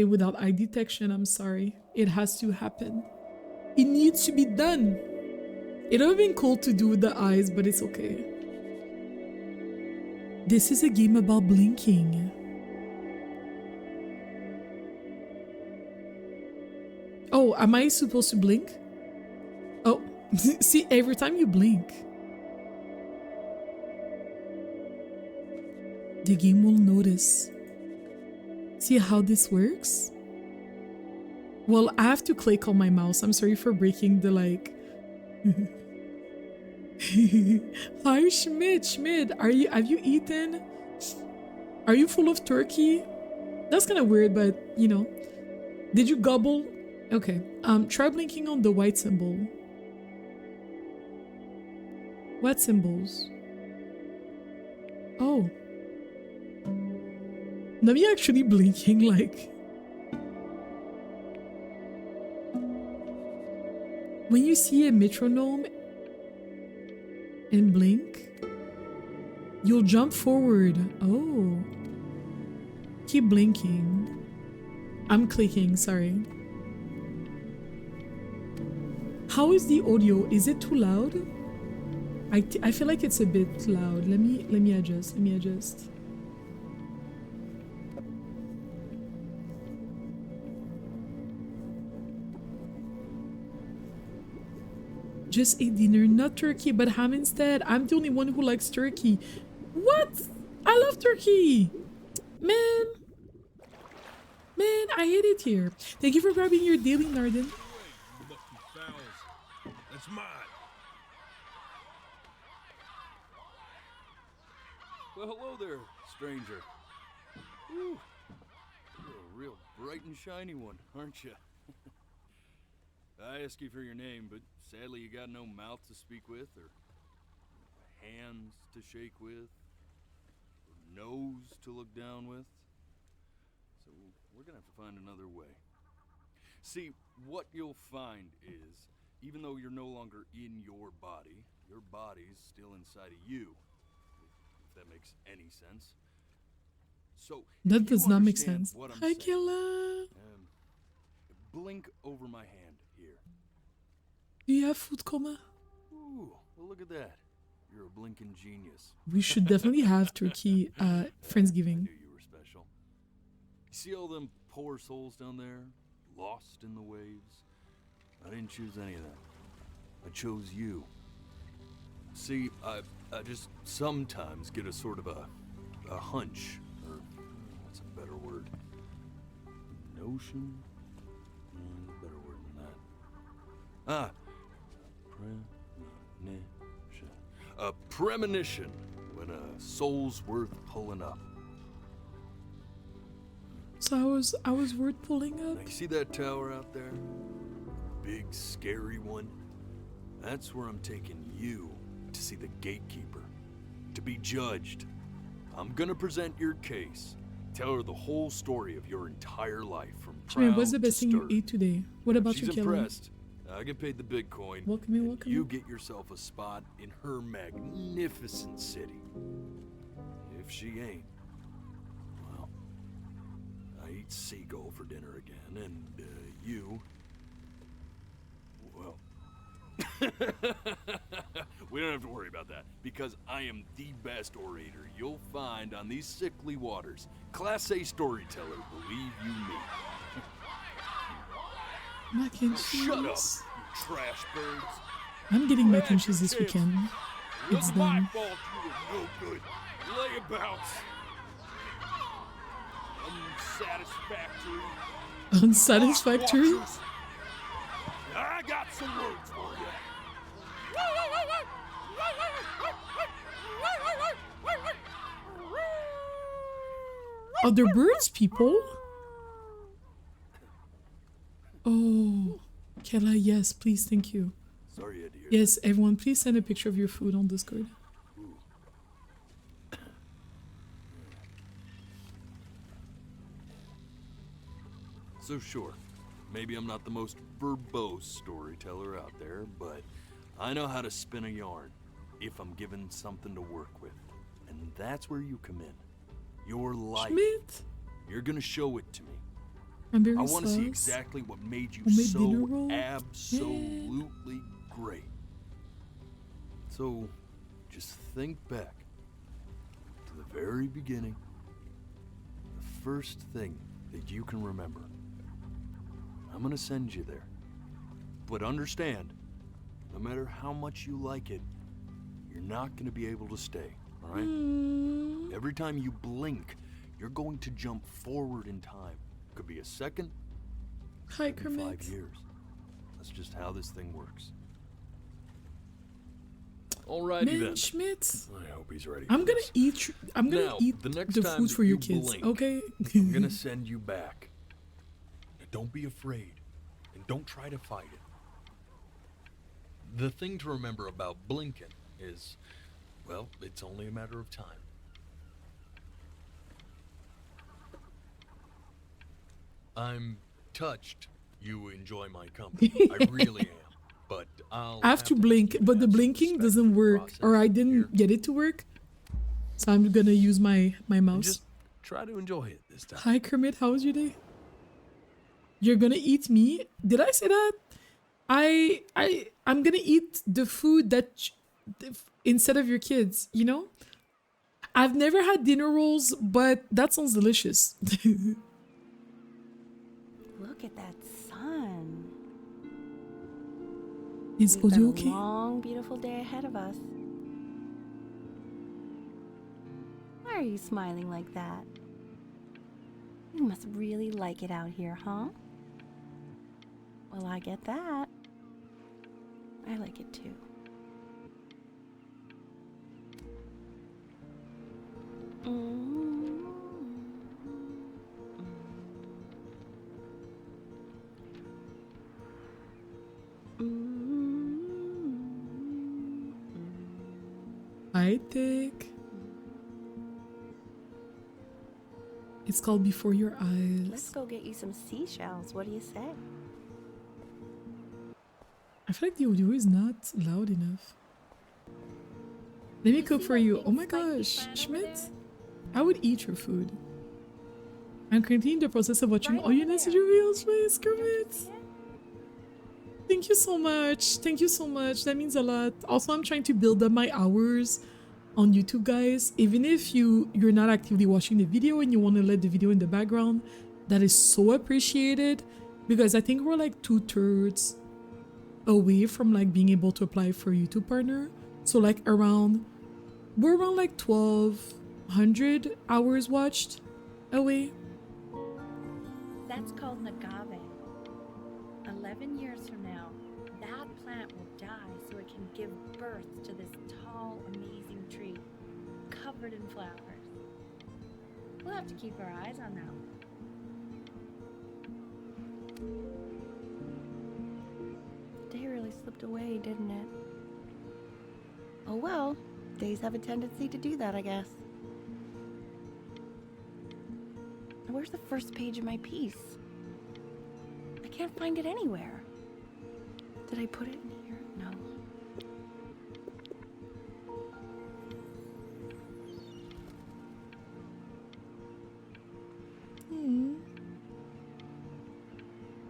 without eye detection, I'm sorry. It has to happen. It needs to be done. It would have been cool to do with the eyes, but it's okay. This is a game about blinking. Oh, am I supposed to blink? Oh, see, every time you blink, the game will notice. See how this works? Well, I have to click on my mouse. I'm sorry for breaking the like. Hi, Schmidt. Schmidt, have you eaten? Are you full of turkey? That's kind of weird, but you know. Did you gobble? Okay. Try blinking on the white symbol. What symbols? Oh. Nami actually blinking like. When you see a metronome and blink, you'll jump forward. Oh. Keep blinking. I'm clicking, sorry. How is the audio? Is it too loud? I feel like it's a bit loud. Let me adjust. Let me adjust. Just ate dinner, not turkey, but ham instead. I'm the only one who likes turkey. What? I love turkey. Man, I hate it here. Thank you for grabbing your daily, Narden. That's mine. Well, hello there, stranger. Whew. You're a real bright and shiny one, aren't you? I asked you for your name, but sadly you got no mouth to speak with, or hands to shake with, or nose to look down with. So we're gonna have to find another way. See, what you'll find is, even though you're no longer in your body's still inside of you. If that makes any sense. So that does not make sense. Hi, saying, Killa. Blink over my hand here. Do you have food coma? Ooh, well look at that. You're a blinking genius. We should definitely have turkey Friendsgiving. I knew you were special. You see all them poor souls down there, lost in the waves? I didn't choose any of them. I chose you. See, I just sometimes get a sort of a hunch, or what's a better word? Notion? Better word than that. Premonition. A premonition when a soul's worth pulling up. So I was worth pulling up. Now, you see that tower out there? Big, scary one? That's where I'm taking you to see the gatekeeper. To be judged. I'm gonna present your case. Tell her the whole story of your entire life from proud What's the best thing you ate today? What about She's you, Kelly? impressed. I get paid the Bitcoin. Welcome in, welcome You in. get yourself a spot in her magnificent city. If she ain't, well, I eat seagull for dinner again, and you, well, we don't have to worry about that, because I am the best orator you'll find on these sickly waters. Class A storyteller, believe you me. Mac and cheese. Shut up, you trash birds. I'm getting mac and cheese this weekend. It's my done. fault you were no good. Layabouts. Unsatisfactory. Unsatisfactory? Watchers. I got some words for you. Are there birds, people? Oh, Kella, yes, please, thank you. Sorry you had to hear Yes, everyone, please send a picture of your food on Discord. So sure, maybe I'm not the most verbose storyteller out there, but I know how to spin a yarn if I'm given something to work with. And that's where you come in. Your life. Schmidt? You're gonna show it to me. Cranberry I want to see sauce. exactly what made you Homemade dinner so rolls? absolutely great. So, just think back to the very beginning, the first thing that you can remember. I'm gonna send you there. But understand, no matter how much you like it, you're not gonna be able to stay, all right? Every time you blink, you're going to jump forward in time. Could be a second, Hi, could be 5 Kermit. years. That's just how this thing works. Alrighty Man, then. Schmidt. I hope he's ready. I'm for gonna this. eat. I'm gonna Now, eat the the, next time food that for your you kids. blink, Okay. I'm gonna send you back. Now, don't be afraid, and don't try to fight it. The thing to remember about blinking is, well, it's only a matter of time. I'm touched you enjoy my company. I really am. But I'll I have to blink, ask you to but the have some blinking respect doesn't for the work, or process I didn't here. get it to work. So I'm gonna use my And mouse. just try to enjoy it this time. Hi, Kermit. How was your day? You're gonna eat me? Did I say that? I'm gonna eat the food instead of your kids. You know, I've never had dinner rolls, but that sounds delicious. Look at that sun. Is We've got audio a okay? long, beautiful day ahead of us. Why are you smiling like that? You must really like it out here, huh? Well, I get that. I like it too. Hi, Dick. It's called Before Your Let's Eyes. go get you some seashells. What do you say? I feel like the audio is not loud enough. Let me cook for you. Oh my gosh, Schmidt. I would eat your food. I'm currently in the process of watching all your necessary reels, please, Kermit. Thank you so much. Thank you so much. That means a lot. Also, I'm trying to build up my hours on YouTube, guys. Even if you're not actively watching the video and you want to let the video in the background, that is so appreciated, because I think we're like 2/3 away from like being able to apply for a YouTube partner. So like we're around like 1,200 hours watched away. That's called an agave. 11 years from now, that plant will die so it can give birth to this tall, amazing tree covered in flowers. We'll have to keep our eyes on that one. Day really slipped away, didn't it? Oh well, days have a tendency to do that, I guess. Where's the first page of my piece? I can't find it anywhere. Did I put it in here? No.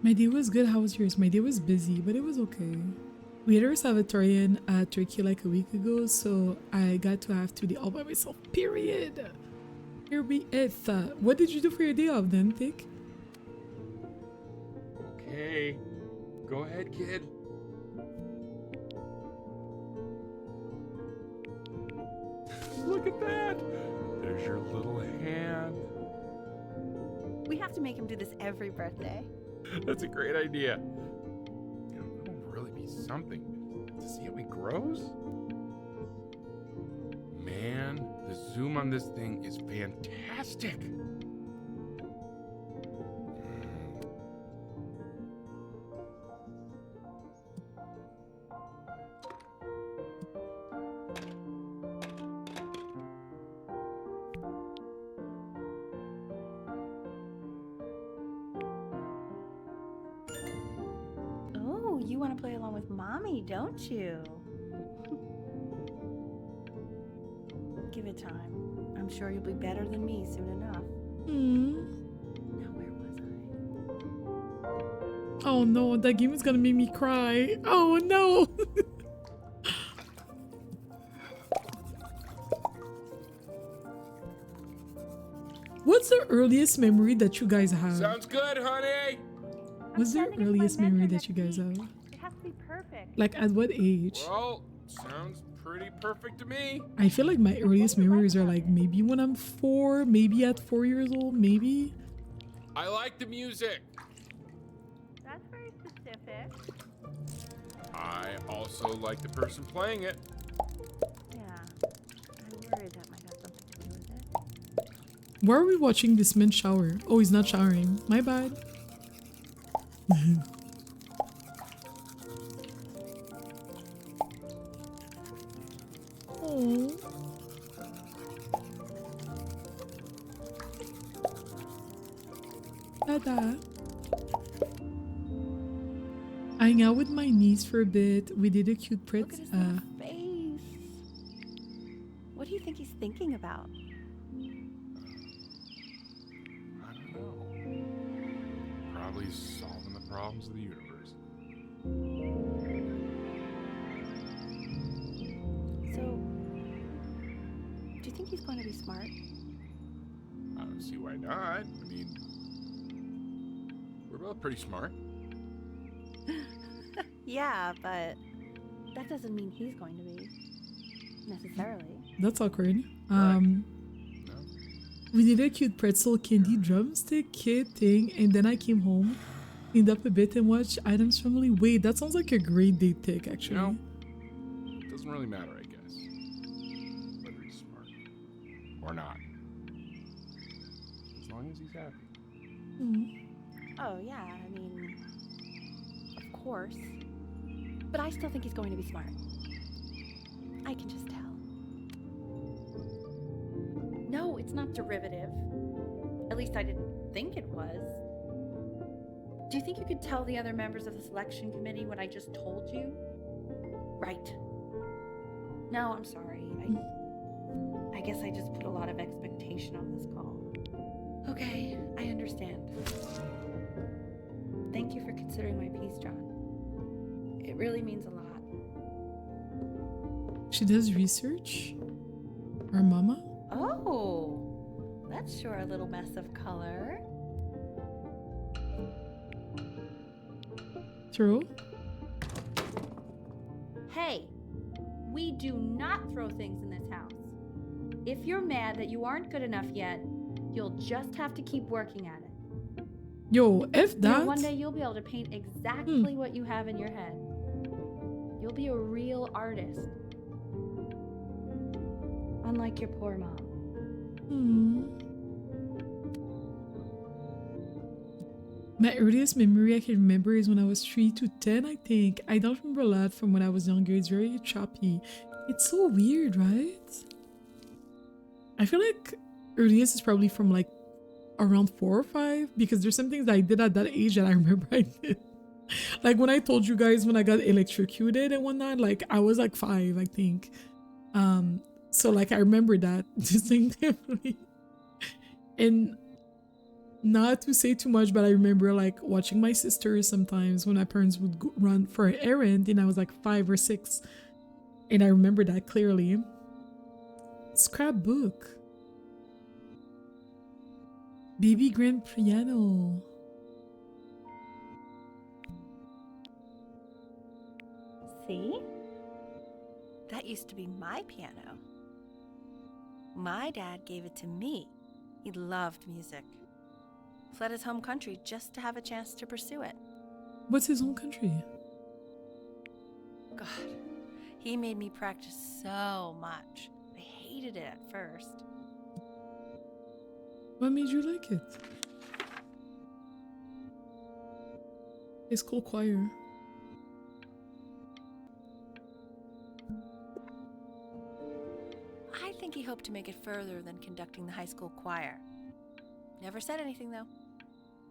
My day was good. How was yours? My day was busy, but it was okay. We had our Salvatorian Turkey like a week ago, so I got to have 2 days all by myself. Period. Here be it. What did you do for your day off then, Thick? Okay, go ahead, kid. Look at that! There's your little hand. We have to make him do this every birthday. That's a great idea. You know, it'll really be something to see how he grows. Man, the zoom on this thing is fantastic. Oh, you want to play along with Mommy, don't you? Give it time. I'm sure you'll be better than me soon enough. Hmm. Now, where was I? Oh no, that game is gonna make me cry. Oh no. What's the earliest memory that you guys have? Sounds good, honey. What's the earliest memory that you guys have? It has to be perfect. Like at what age? Well, sounds pretty perfect to me. I feel like my earliest memories are like maybe when I'm 4, maybe at 4 years old, maybe. I like the music. That's very specific. I also like the person playing it. Yeah. I'm worried that might have something to do with it. Why are we watching this man shower? Oh, he's not showering. My bad. Oh. Dada. I hang out with my niece for a bit. We did a cute Look pret. at his little face. What do you think he's thinking about? I don't know. Probably solving the problems of the universe. So, do you think he's going to be smart? I don't see why not. I mean, we're both pretty smart. Yeah, but that doesn't mean he's going to be. Necessarily. That's awkward. No? We did a cute pretzel candy drumstick kid thing, and then I came home, cleaned up a bit, and watched Adam's Family. Wait, that sounds like a great date pick, actually. You know, it doesn't really matter, I guess. Whether he's smart or not. As long as he's happy. Mm. Oh, yeah, I mean, of course. But I still think he's going to be smart. I can just tell. No, it's not derivative. At least I didn't think it was. Do you think you could tell the other members of the selection committee what I just told you? Right. No, I'm sorry. I guess I just put a lot of expectation on this call. Okay, I understand. Thank you for considering my piece, John. It really means a lot. She does research? Our mama? Oh, that's sure a little mess of color. Throw? Hey, we do not throw things in this house. If you're mad that you aren't good enough yet, you'll just have to keep working at it. Yo, F You know, that. one day you'll be able to paint exactly what you have in your head. You'll be a real artist. Unlike your poor mom. My earliest memory I can remember is when I was 3 to 10, I think. I don't remember a lot from when I was younger. It's very choppy. It's so weird, right? I feel like earliest is probably from like around 4 or 5, because there's some things that I did at that age that I remember I did. Like when I told you guys when I got electrocuted and whatnot, like I was like 5, I think. So like I remember that distinctively. And not to say too much, but I remember like watching my sisters sometimes when my parents would run for an errand, and I was like 5 or 6, and I remember that clearly. Scrapbook. Baby grand piano. See? That used to be my piano. My dad gave it to me. He loved music. Fled his home country just to have a chance to pursue it. What's his own country? God, he made me practice so much. I hated it at first. What made you like it? High school choir. I think he hoped to make it further than conducting the high school choir. Never said anything, though.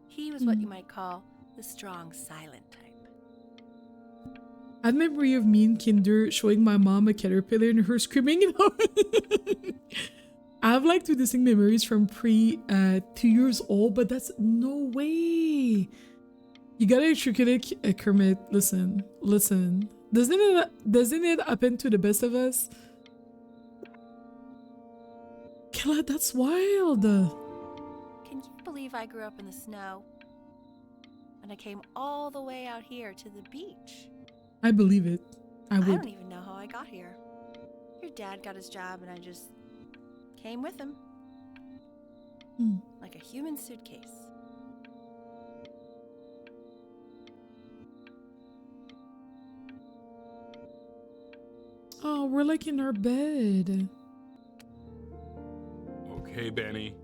He was what you might call the strong, silent type. I had memory of me in kinder showing my mom a caterpillar and her screaming. I have like 2 distinct memories from 2 years old, but that's no way. You gotta electrocute Kermit. Listen. Doesn't it happen to the best of us? Kella, that's wild. Can you believe I grew up in the snow? And I came all the way out here to the beach. I believe it. I I would. don't even know how I got here. Your dad got his job and I just came with him. Like a human suitcase. Oh, we're like in our bed. Okay, Benny.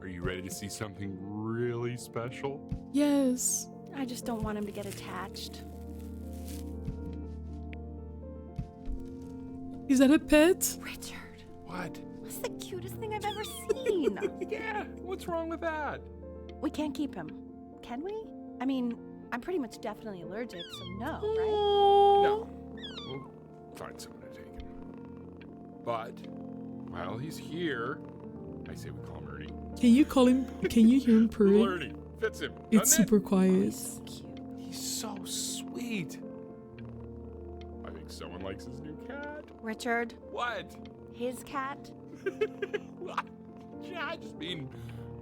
Are you ready to see something really special? Yes. I just don't want him to get attached. Is that a pet? Richard, What? what's the cutest thing I've ever seen? Yeah, what's wrong with that? We can't keep him, can we? I mean, I'm pretty much definitely allergic, so no, right? Oh. No. We'll find someone to take him. But while he's here, I say we call him Ernie. Can you call him? Can you hear him Little purring? Ernie. Fits him. It's doesn't it? super quiet. So cute. He's so sweet. I think someone likes his new cat. Richard, What? his cat? Yeah, I just mean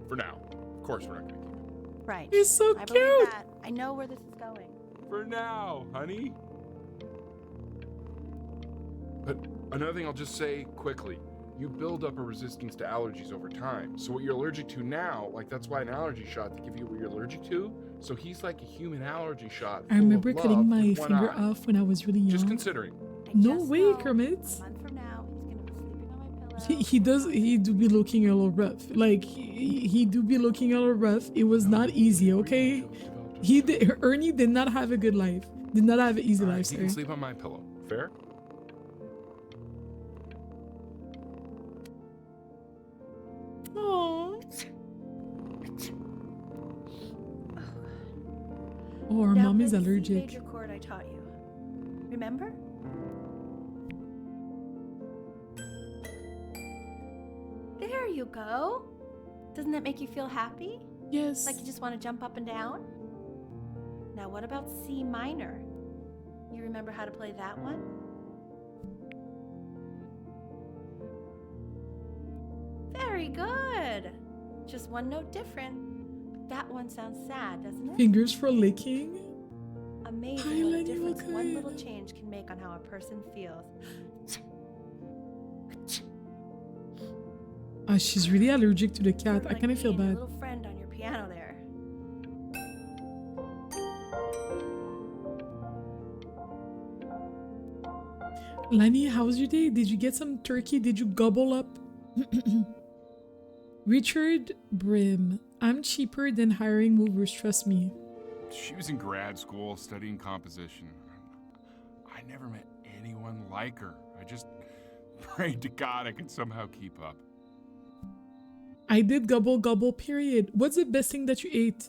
for now. Of course we're not gonna keep him. Right. He's so I cute. believe that. I know where this is going. For now, honey. But another thing I'll just say quickly. You build up a resistance to allergies over time. So what you're allergic to now, like that's why an allergy shot to give you what you're allergic to. So he's like a human allergy shot. I full remember of cutting love my with one finger eye. off when I was really young. Just considering. I No just way, know Kermit. A month from now, he's gonna be sleeping on my pillow. He do be looking a little rough. Like he do be looking a little rough. It was not easy, okay? Ernie did not have a good life. Did not have an easy All right, life, he sir. can sleep on my pillow. Fair? Aww. Oh, our Now mom play is the C allergic. major chord I taught you. Remember? There you go. Doesn't that make you feel happy? Yes. Like you just want to jump up and down? Now what about C minor? You remember how to play that one? Very good. Just one note different. But that one sounds sad, doesn't it? Fingers for licking. Amazing Hi, what a Lenny, difference look one good. little change can make on how a person feels. She's really allergic to the cat. Sort of I like kind of feel being a bad. little friend on your piano there. Lenny, how was your day? Did you get some turkey? Did you gobble up? Richard Brim. I'm cheaper than hiring movers, trust me. She was in grad school studying composition. I never met anyone like her. I just prayed to God I could somehow keep up. I did gobble, period. What's the best thing that you ate?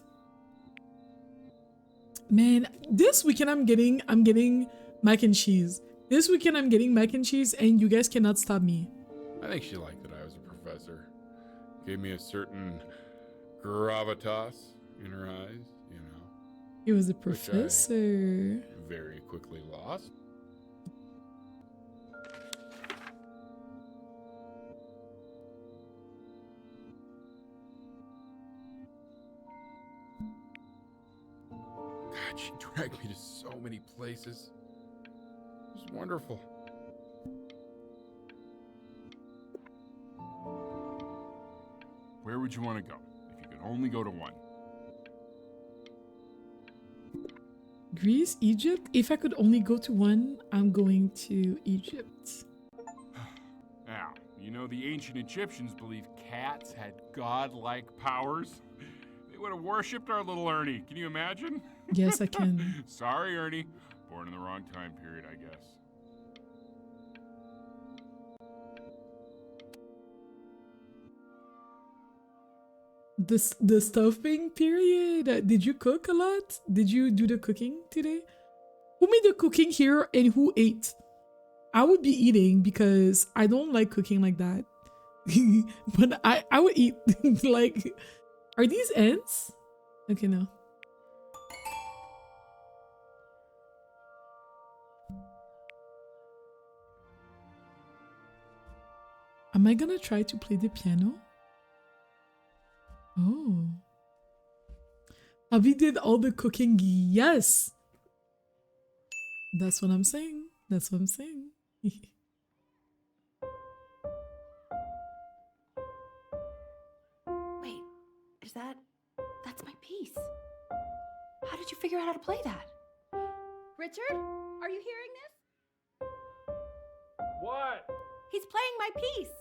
Man, this weekend I'm getting mac and cheese. This weekend I'm getting mac and cheese and you guys cannot stop me. I think she liked that I was a professor. Gave me a certain gravitas in her eyes, you know. He was a Which I- professor. Very quickly lost. God, she dragged me to so many places. It was wonderful. Where would you want to go if you could only go to one? Greece, Egypt? If I could only go to one, I'm going to Egypt. Now, you know the ancient Egyptians believed cats had godlike powers. They would have worshipped our little Ernie. Can you imagine? Yes, I can. Sorry, Ernie. Born in the wrong time period, I guess. The stuffing period. Did you cook a lot? Did you do the cooking today? Who made the cooking here and who ate? I would be eating because I don't like cooking like that. But I would eat. Like, are these ants? Okay, no. Am I gonna try to play the piano? Oh. Abby did all the cooking. Yes. That's what I'm saying. That's what I'm saying. Wait, that's my piece. How did you figure out how to play that? Richard, are you hearing this? What? He's playing my piece.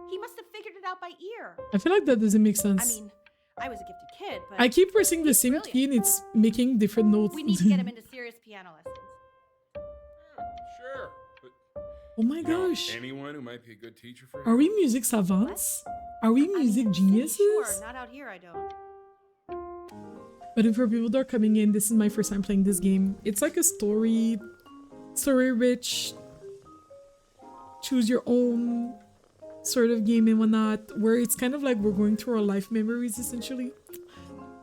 He must have figured it out by ear. I feel like that doesn't make I sense. mean, I was a gifted kid, but I keep pressing the he's same brilliant. key and it's making different notes. We need to get him into serious piano lessons. Sure. But Oh my you know gosh. anyone who might be a good teacher for him? Are we music savants? Are we music I mean, geniuses? Sure, not out here, I don't. But if for people that are coming in, this is my first time playing this game. It's like a story rich, choose your own sort of game and whatnot, where it's kind of like we're going through our life memories essentially.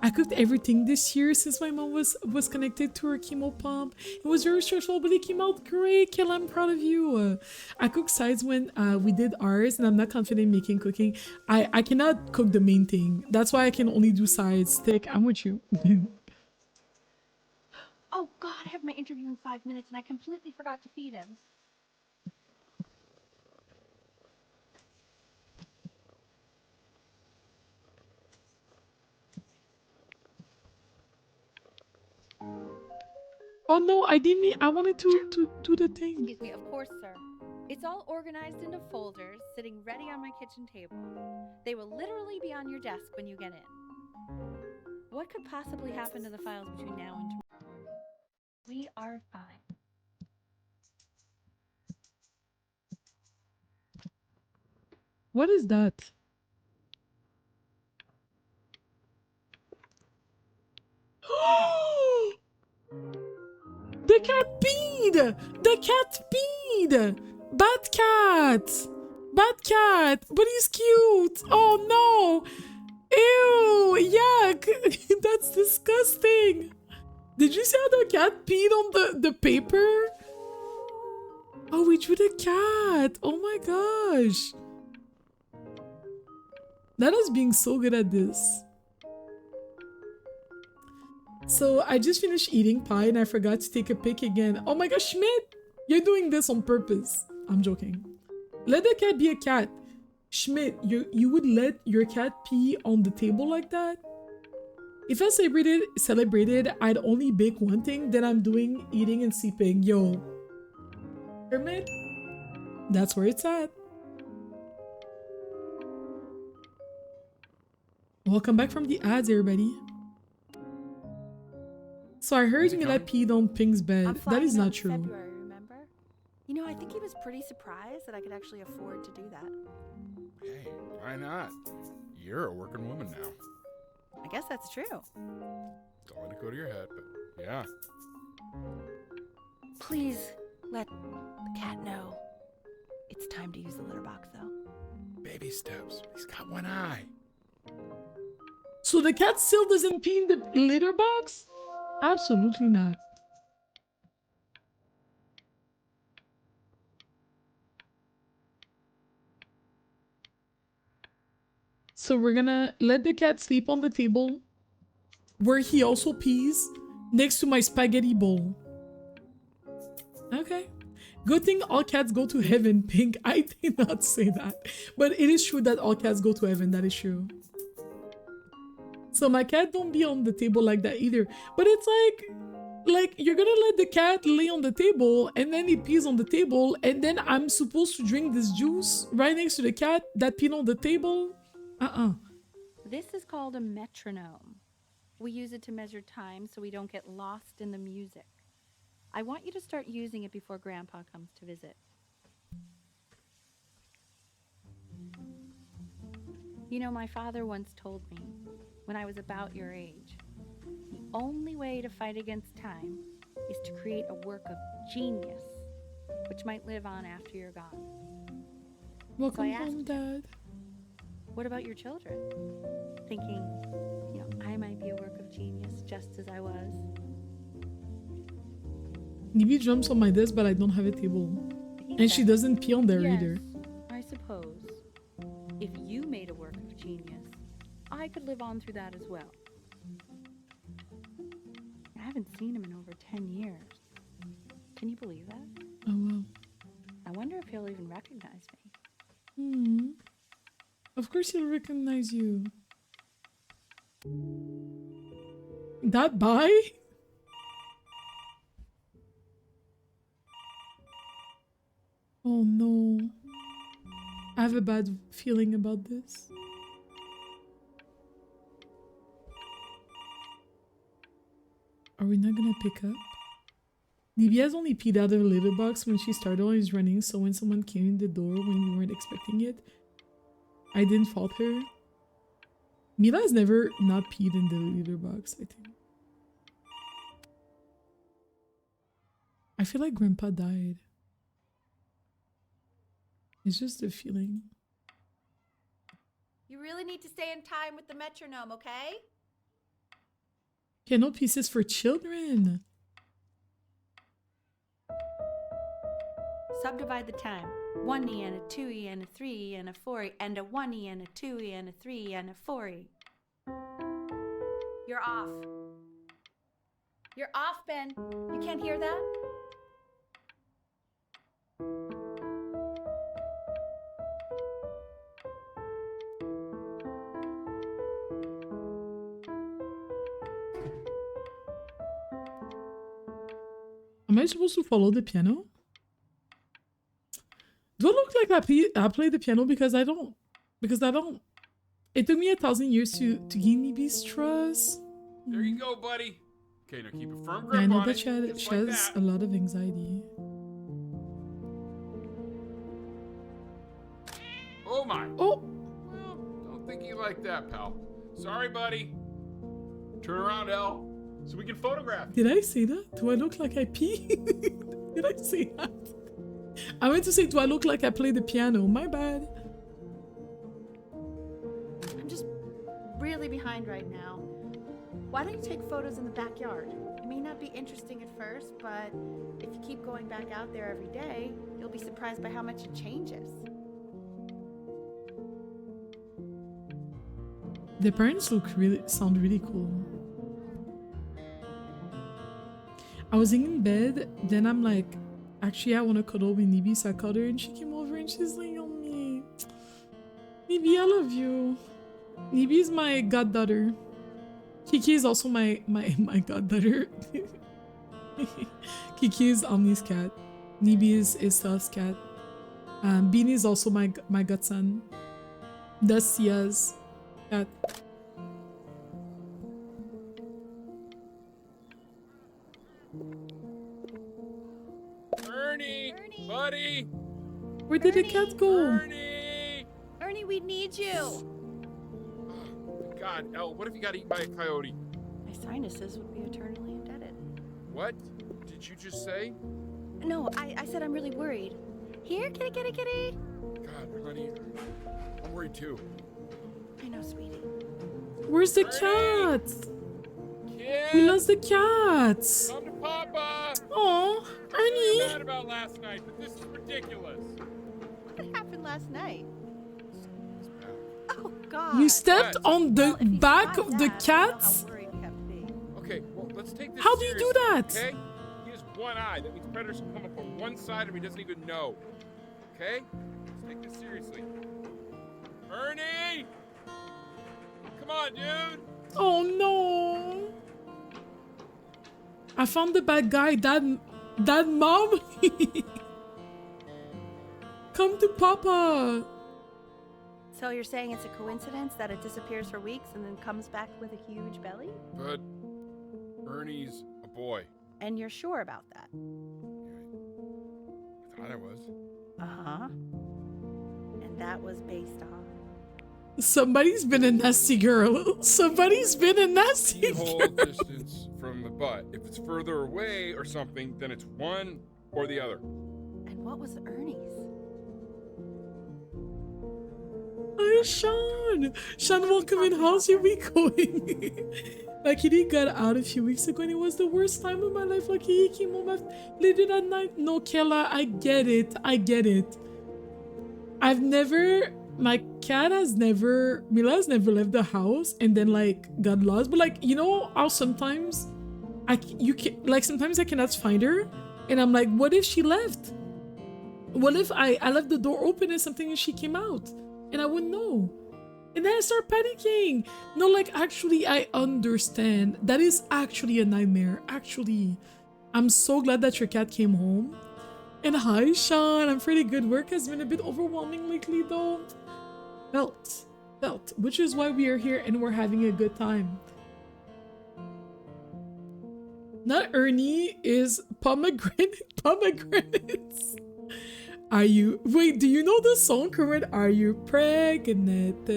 I cooked everything this year since my mom was connected to her chemo pump. It was very stressful, but it came out great. Kill, I'm proud of you. I cooked sides when we did ours, and I'm not confident making cooking. I cannot cook the main thing. That's why I can only do sides. Stick, I'm with you. Oh God, I have my interview in 5 minutes and I completely forgot to feed him. Oh no, I didn't mean, I wanted to do the thing. Excuse me, of course, sir. It's all organized into folders, sitting ready on my kitchen table. They will literally be on your desk when you get in. What could possibly happen to the files between now and tomorrow? We are fine. What is that? The cat peed! The cat peed! Bad cat! Bad cat! But he's cute! Oh no! Ew! Yuck! That's disgusting! Did you see how the cat peed on the paper? Oh, we drew the cat! Oh my gosh! That is being so good at this. So I just finished eating pie and I forgot to take a pic again. Oh my gosh, Schmidt! You're doing this on purpose. I'm joking. Let the cat be a cat. Schmidt, you would let your cat pee on the table like that? If I celebrated, I'd only bake one thing, then I'm doing eating and sleeping. Yo. Kermit? That's where it's at. Welcome back from the ads, everybody. So I heard Mila peed on Pink's bed. That is not true. February, remember? You know, I think he was pretty surprised that I could actually afford to do that. Hey, why not? You're a working woman now. I guess that's true. Don't let it go to your head, but yeah. Please let the cat know. It's time to use the litter box, though. Baby steps. He's got one eye. So the cat still doesn't pee in the litter box? Absolutely not. So we're gonna let the cat sleep on the table where he also pees next to my spaghetti bowl. Okay. Good thing all cats go to heaven, Pink. I did not say that. But it is true that all cats go to heaven. That is true. So my cat don't be on the table like that either. But it's like you're gonna let the cat lay on the table and then it pees on the table and then I'm supposed to drink this juice right next to the cat that peed on the table? This is called a metronome. We use it to measure time so we don't get lost in the music. I want you to start using it before Grandpa comes to visit. You know, my father once told me, when I was about your age, the only way to fight against time is to create a work of genius, which might live on after you're gone. Welcome So I home, asked Dad. What about your children? Thinking, you know, I might be a work of genius just as I was. Nibi jumps on my desk, but I don't have a table. He And she said, doesn't pee on there yes, either. I suppose. I could live on through that as well. I haven't seen him in over 10 years. Can you believe that? Oh wow. I wonder if he'll even recognize me. Hmm. Of course he'll recognize you. That bye? Oh no. I have a bad feeling about this. Are we not gonna pick up? Nibia's only peed out of a litter box when she started always running, so when someone came in the door when we weren't expecting it, I didn't fault her. Mila has never not peed in the litter box, I think. I feel like Grandpa died. It's just a feeling. You really need to stay in time with the metronome, okay? Piano pieces for children. Subdivide the time. 1E and a 2E and a 3E and a 4E and a 1E and a 2E and a 3E and a 4E. You're off. You're off, Ben. You can't hear that? Am I supposed to follow the piano? Do I look like I play the piano because I don't? Because I don't. It took me 1,000 years to gain Nibi's trust. There you go, buddy. Okay, now keep a firm Yeah, grip I know on that it. she just like has that. a lot of anxiety. Oh my. Oh, Well, don't think you like that, pal. Sorry, buddy. Turn around, Elle, so we can photograph you. did I say that? Do I look like I pee? Did I say that? I meant to say, do I look like I play the piano? My bad. I'm just really behind right now. Why don't you take photos in the backyard? It may not be interesting at first, but if you keep going back out there every day, you'll be surprised by how much it changes. The parents sound really cool. I was in bed, then I'm like, actually, I want to cuddle with Nibi, so I cuddled her, and she came over and she's laying on me. Nibi, I love you. Nibi is my goddaughter. Kiki is also my goddaughter. Kiki is Omni's cat. Nibi is Seth's cat. Beanie is also my godson. That's Sia's cat. Ernie, buddy. Where did the cat go? Ernie. Ernie, we need you. God, Elle, what if you got eaten by a coyote? My sinuses would be eternally indebted. What did you just say? No, I said I'm really worried. Here, kitty, kitty, kitty. God, honey, I'm worried too. I know, sweetie. Where's the Ernie! cat? Kid, We lost the cat. come to Papa. Oh, I'm Ernie. mad about last night, but this is ridiculous. What happened last night? Oh, God. You stepped Yes. on the Well, if you back survived of the that, I don't know cat? how worried you have to be. Okay, well, let's take this How do you do seriously, that? Okay? He has one eye. That means predators can come up on one side and he doesn't even know. Okay? Let's take this seriously. Ernie! Come on, dude! Oh no. I found the bad guy. Dad, mom. Come to Papa. So you're saying it's a coincidence that it disappears for weeks and then comes back with a huge belly? But Ernie's a boy. And you're sure about that? I thought I was. Uh-huh. And that was based on... Somebody's been a nasty girl. Somebody's been a nasty Keyhole girl. distance from the butt. If it's further away or something, then it's one or the other. And what was Ernie's? Hi, Sean. Sean, welcome in. How's your week going? Like, he got out a few weeks ago and it was the worst time of my life. Like, he came home late at night. No, Kayla, I get it. I get it. I've never my cat has never, Mila has never left the house and then like got lost. But like, you know how sometimes sometimes I cannot find her and I'm like, what if she left? What if I left the door open and something and she came out and I wouldn't know? And then I start panicking. No, like actually I understand. That is actually a nightmare. Actually, I'm so glad that your cat came home. And hi, Sean. I'm pretty good. Work has been a bit overwhelming lately, though. Felt. Which is why we are here and we're having a good time. Not Ernie, is pomegranates. Are you... Wait, do you know the song, Corinne? Are you pregnant?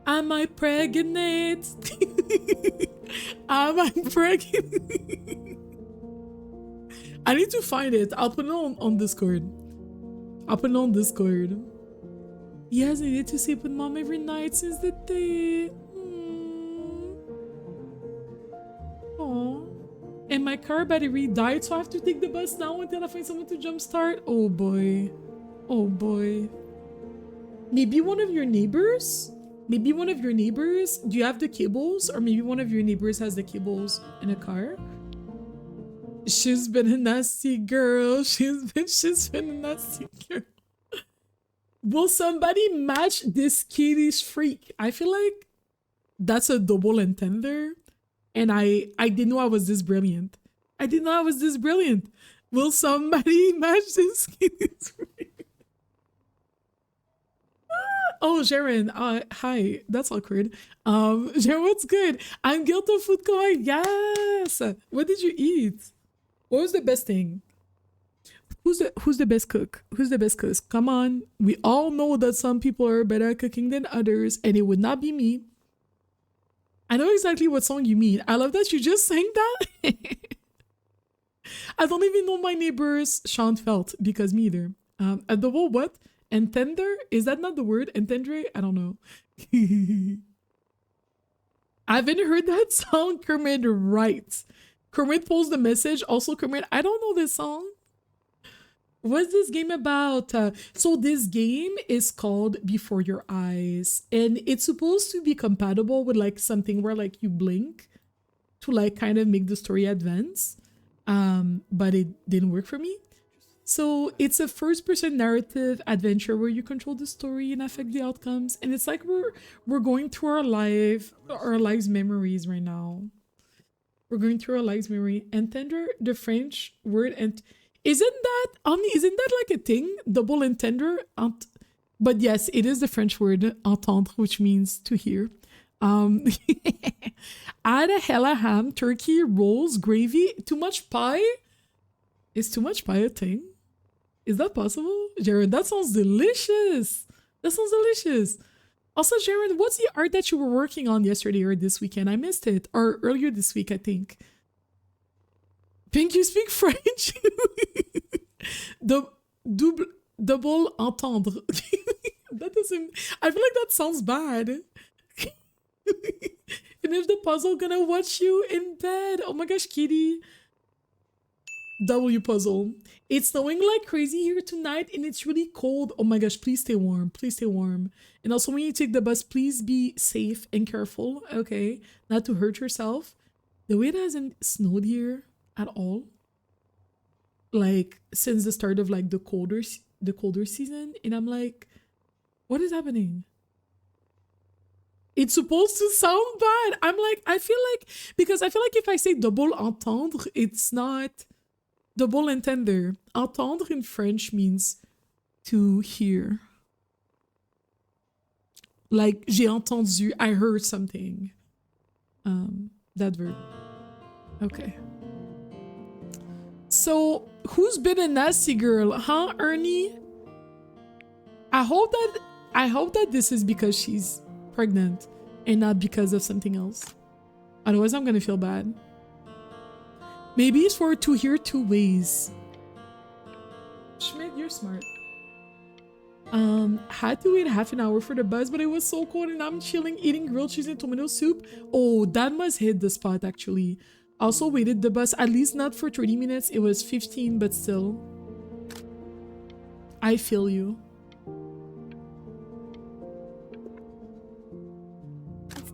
Am I pregnant? Am I pregnant? I need to find it. I'll put it on Discord. He has needed to sleep with mom every night since the day. Aww. And my car battery died, so I have to take the bus now until I find someone to jumpstart. Oh boy. Maybe one of your neighbors? Do you have the cables? Or maybe one of your neighbors has the cables in a car? She's been a nasty girl. She's been a nasty girl. Will somebody match this kitty's freak? I feel like that's a double entendre. And I didn't know I was this brilliant. Will somebody match this kitty's freak? Oh, Sharon. Hi. That's awkward. Sharon, what's good? I'm guilty of food going. Yes. What did you eat? What was the best thing? Who's the best cook? Come on. We all know that some people are better at cooking than others, and it would not be me. I know exactly what song you mean. I love that you just sang that. I don't even know my neighbor's Sean felt, because me either. A double what? Entender? Is that not the word? Entendre? I don't know. I haven't heard that song, Kermit, right. Kermit posed the message. Also, Kermit, I don't know this song. What's this game about? So this game is called Before Your Eyes, and it's supposed to be compatible with like something where like you blink to like kind of make the story advance, but it didn't work for me. So it's a first-person narrative adventure where you control the story and affect the outcomes, and it's like we're going through our lives memories right now. We're going through our lives memory. Entendre, the French word, and isn't that like a thing? Double entendre? But yes, it is the French word entendre, which means to hear. Add a hella ham, turkey, rolls, gravy, too much pie? Is too much pie a thing? Is that possible? Jared, that sounds delicious. Also, Jared, what's the art that you were working on yesterday or this weekend? I missed it. Or earlier this week, I think. Pink, you speak French? Double entendre. That doesn't... I feel like that sounds bad. And if the puzzle gonna watch you in bed? Oh my gosh, Kitty. W puzzle. It's snowing like crazy here tonight and it's really cold. Oh my gosh, please stay warm. And also when you take the bus, please be safe and careful, okay? Not to hurt yourself. The way it hasn't snowed here at all, like since the start of like the colder season, and I'm like, what is happening? It's supposed to sound bad. I feel like if I say double entendre, it's not double entendre. Entendre in French means to hear. Like, j'ai entendu, I heard something. That verb. Okay. So, who's been a nasty girl? Huh, Ernie? I hope that this is because she's pregnant and not because of something else. Otherwise, I'm gonna feel bad. Maybe it's for to hear two ways. Schmidt, you're smart. Had to wait half an hour for the bus, but it was so cold and I'm chilling eating grilled cheese and tomato soup. Oh, that must hit the spot actually. Also waited the bus, at least not for 30 minutes. It was 15, but still. I feel you.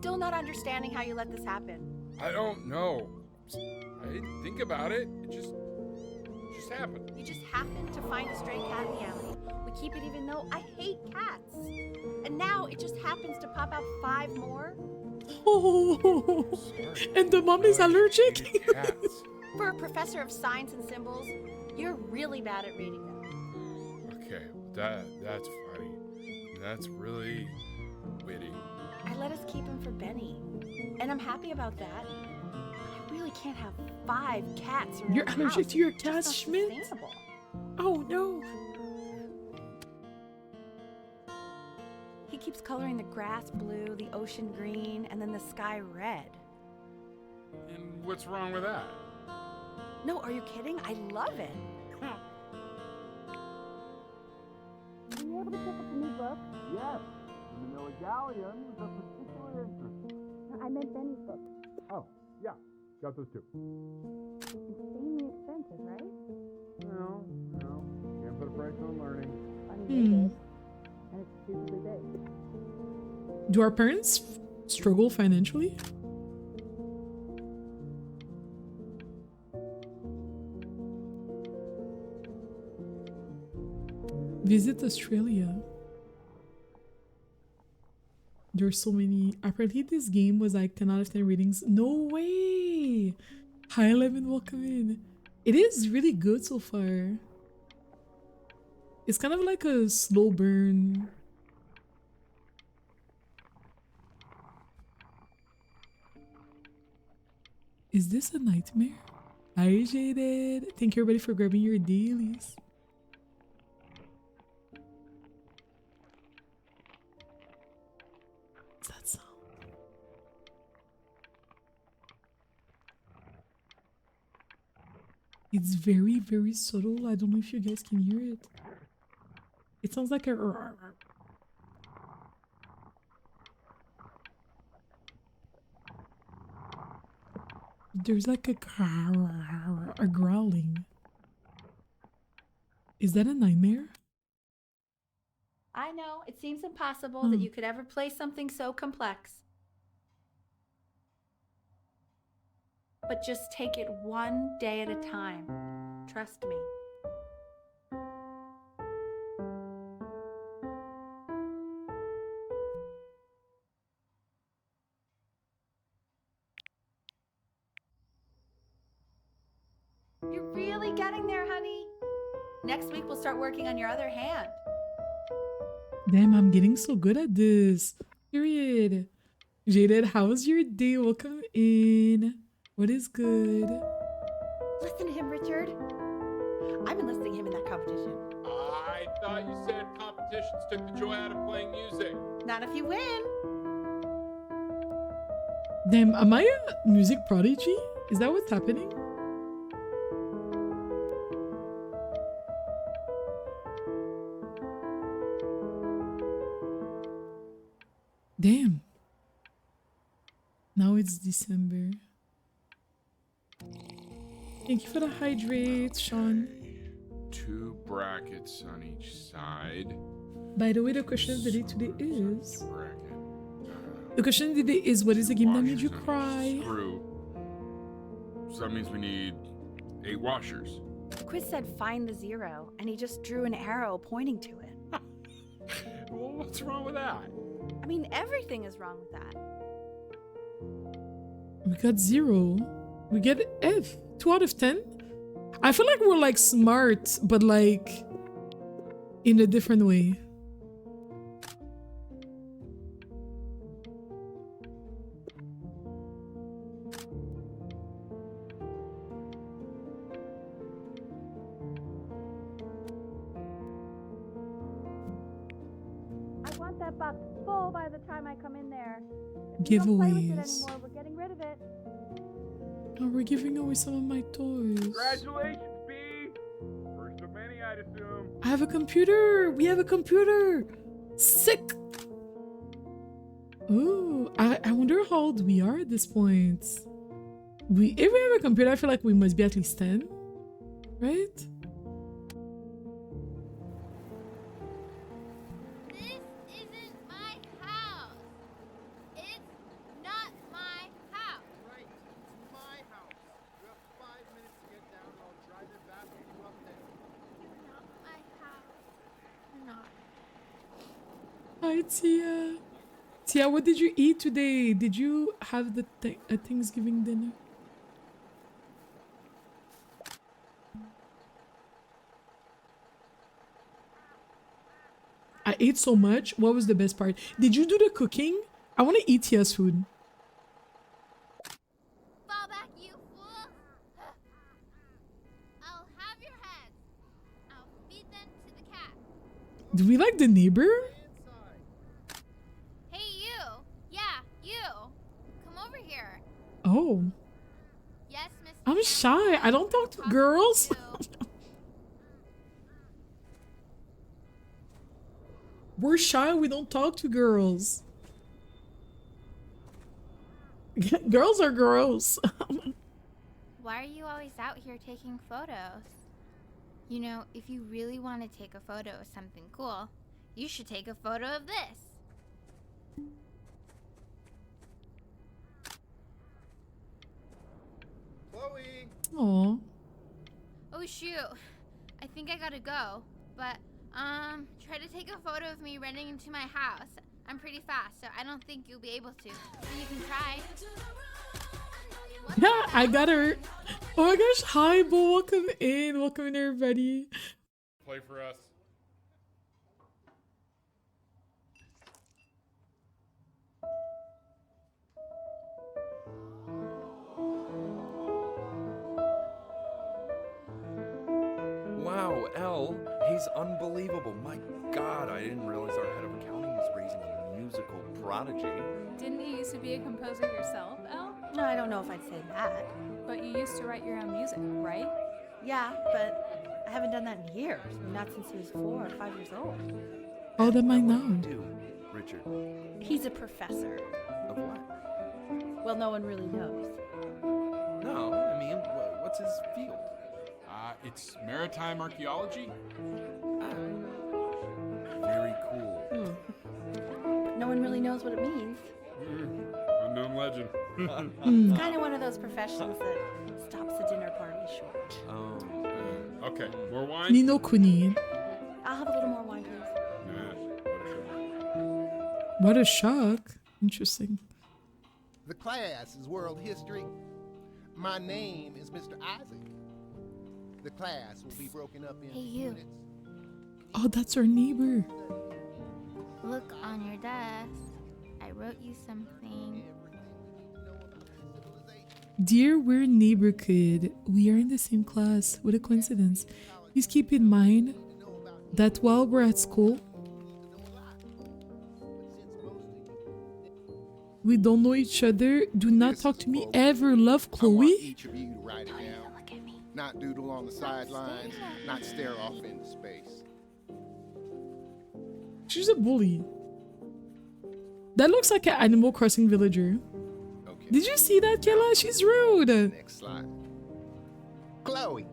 still not understanding how you let this happen. I don't know. I didn't think about it. It just happened. You just happened to find a stray cat in the alley. We keep it even though I hate cats. And now it just happens to pop out 5 more. Oh, Sorry. and the mom is allergic. Hated cats. For a professor of signs and symbols, you're really bad at reading them. Okay, that's funny. That's really witty. I let us keep him for Benny. And I'm happy about that. I really can't have 5 cats around You're the allergic house. to your It's just cats, not Schmidt? sustainable. Oh no. He keeps coloring the grass blue, the ocean green, and then the sky red. And what's wrong with that? No, are you kidding? I love it. Were you able to pick up a new book? Yes. The Manila Galleon was of particular interest. I meant Benny's book. Oh, yeah. Got those too. Insanely expensive, right? No. Can't put a price on learning. Funny they did. And it's stupidly big. Do our parents struggle financially? Visit Australia. There's so many. Apparently this game was like 10 out of 10 ratings. No way! Hi Lemon, welcome in. It is really good so far. It's kind of like a slow burn. Is this a nightmare? Hi Jaded. Thank you everybody for grabbing your dailies. What's that sound? It's very, very subtle. I don't know if you guys can hear it. It sounds like a... There's like a growling. Is that a nightmare? I know, it seems impossible that you could ever play something so complex. But just take it one day at a time. Trust me. You're really getting there, honey. Next week we'll start working on your other hand. Damn, I'm getting so good at this. Period. Jaded, how was your day? Welcome in. What is good? Listen to him, Richard. I've been listening to him in that competition. I thought you said competitions took the joy out of playing music. Not if you win. Damn, am I a music prodigy? Is that what's happening? Damn. Now it's December. Thank you for the hydrate, Sean. 2 brackets on each side. By the way, the question of the day today is... Bracket. The question of the day is, what is the game that made you Washers on each cry? Screw. So that means we need 8 washers. Quiz said find the 0, and he just drew an arrow pointing to it. Well, what's wrong with that? I mean, everything is wrong with that. We got 0. We get F. 2 out of 10? I feel like we're like smart, but like in a different way. I want that box full by the time I come in there. If you don't play with it Giveaways. anymore, we're getting rid of it. Oh, we're giving away some of my toys. Congratulations, B! First of many, I'd assume. I have a computer. We have a computer. Sick. Ooh, I wonder how old we are at this point. If we have a computer, I feel like we must be at least 10, right? This isn't my house. It's Hi, Tia. Tia, what did you eat today? Did you have the a Thanksgiving dinner? I ate so much. What was the best part? Did you do the cooking? I want to eat Tia's food. Fall back, you fool! I'll have your heads. I'll feed them to the cat. Do we like the neighbor? Hey, you! Yeah, you! Come over here. Oh, Yes, Miss. I'm shy. I don't talk to girls. We're shy. We don't talk to girls. Girls are gross. Why are you always out here taking photos? You know, if you really want to take a photo of something cool, you should take a photo of this. Chloe! Aw. Oh shoot, I think I gotta go. But, try to take a photo of me running into my house. I'm pretty fast, so I don't think you'll be able to. But you can try. Yeah, I got her. Oh my gosh. Hi, Bo. Welcome in. Welcome in, everybody. Play for us. Wow, Elle, he's unbelievable. My God, I didn't realize our head of accounting was raising a musical prodigy. Didn't you used to be a composer yourself, Elle? No, I don't know if I'd say that. But you used to write your own music, right? Yeah, but I haven't done that in years. Not since he was 4 or 5 years old. Oh, that might What do you know. do, Richard? He's a professor. Of what? Well, no one really knows. No, I mean, what's his field? It's maritime archaeology. Very cool. No one really knows what it means. Unknown legend. It's kind of one of those professions that stops a dinner party short. Okay, more wine? Nino Kuni. I'll have a little more wine, please. What a shock. Interesting. The class is world history. My name is Mr. Isaac. The class will be broken up into Hey, you. units. Oh, that's our neighbor. Look on your desk. I wrote you something. Dear we're neighborhood, we are in the same class. What a coincidence. Please keep in mind that while we're at school, we don't know each other. Do not talk to me ever. Love, I want Chloe. each of you to write it down. Not doodle on the sidelines, not stare off into space. She's a bully. That looks like an Animal Crossing villager. Okay. Did you see that, Kayla? She's rude. Next slide. Chloe,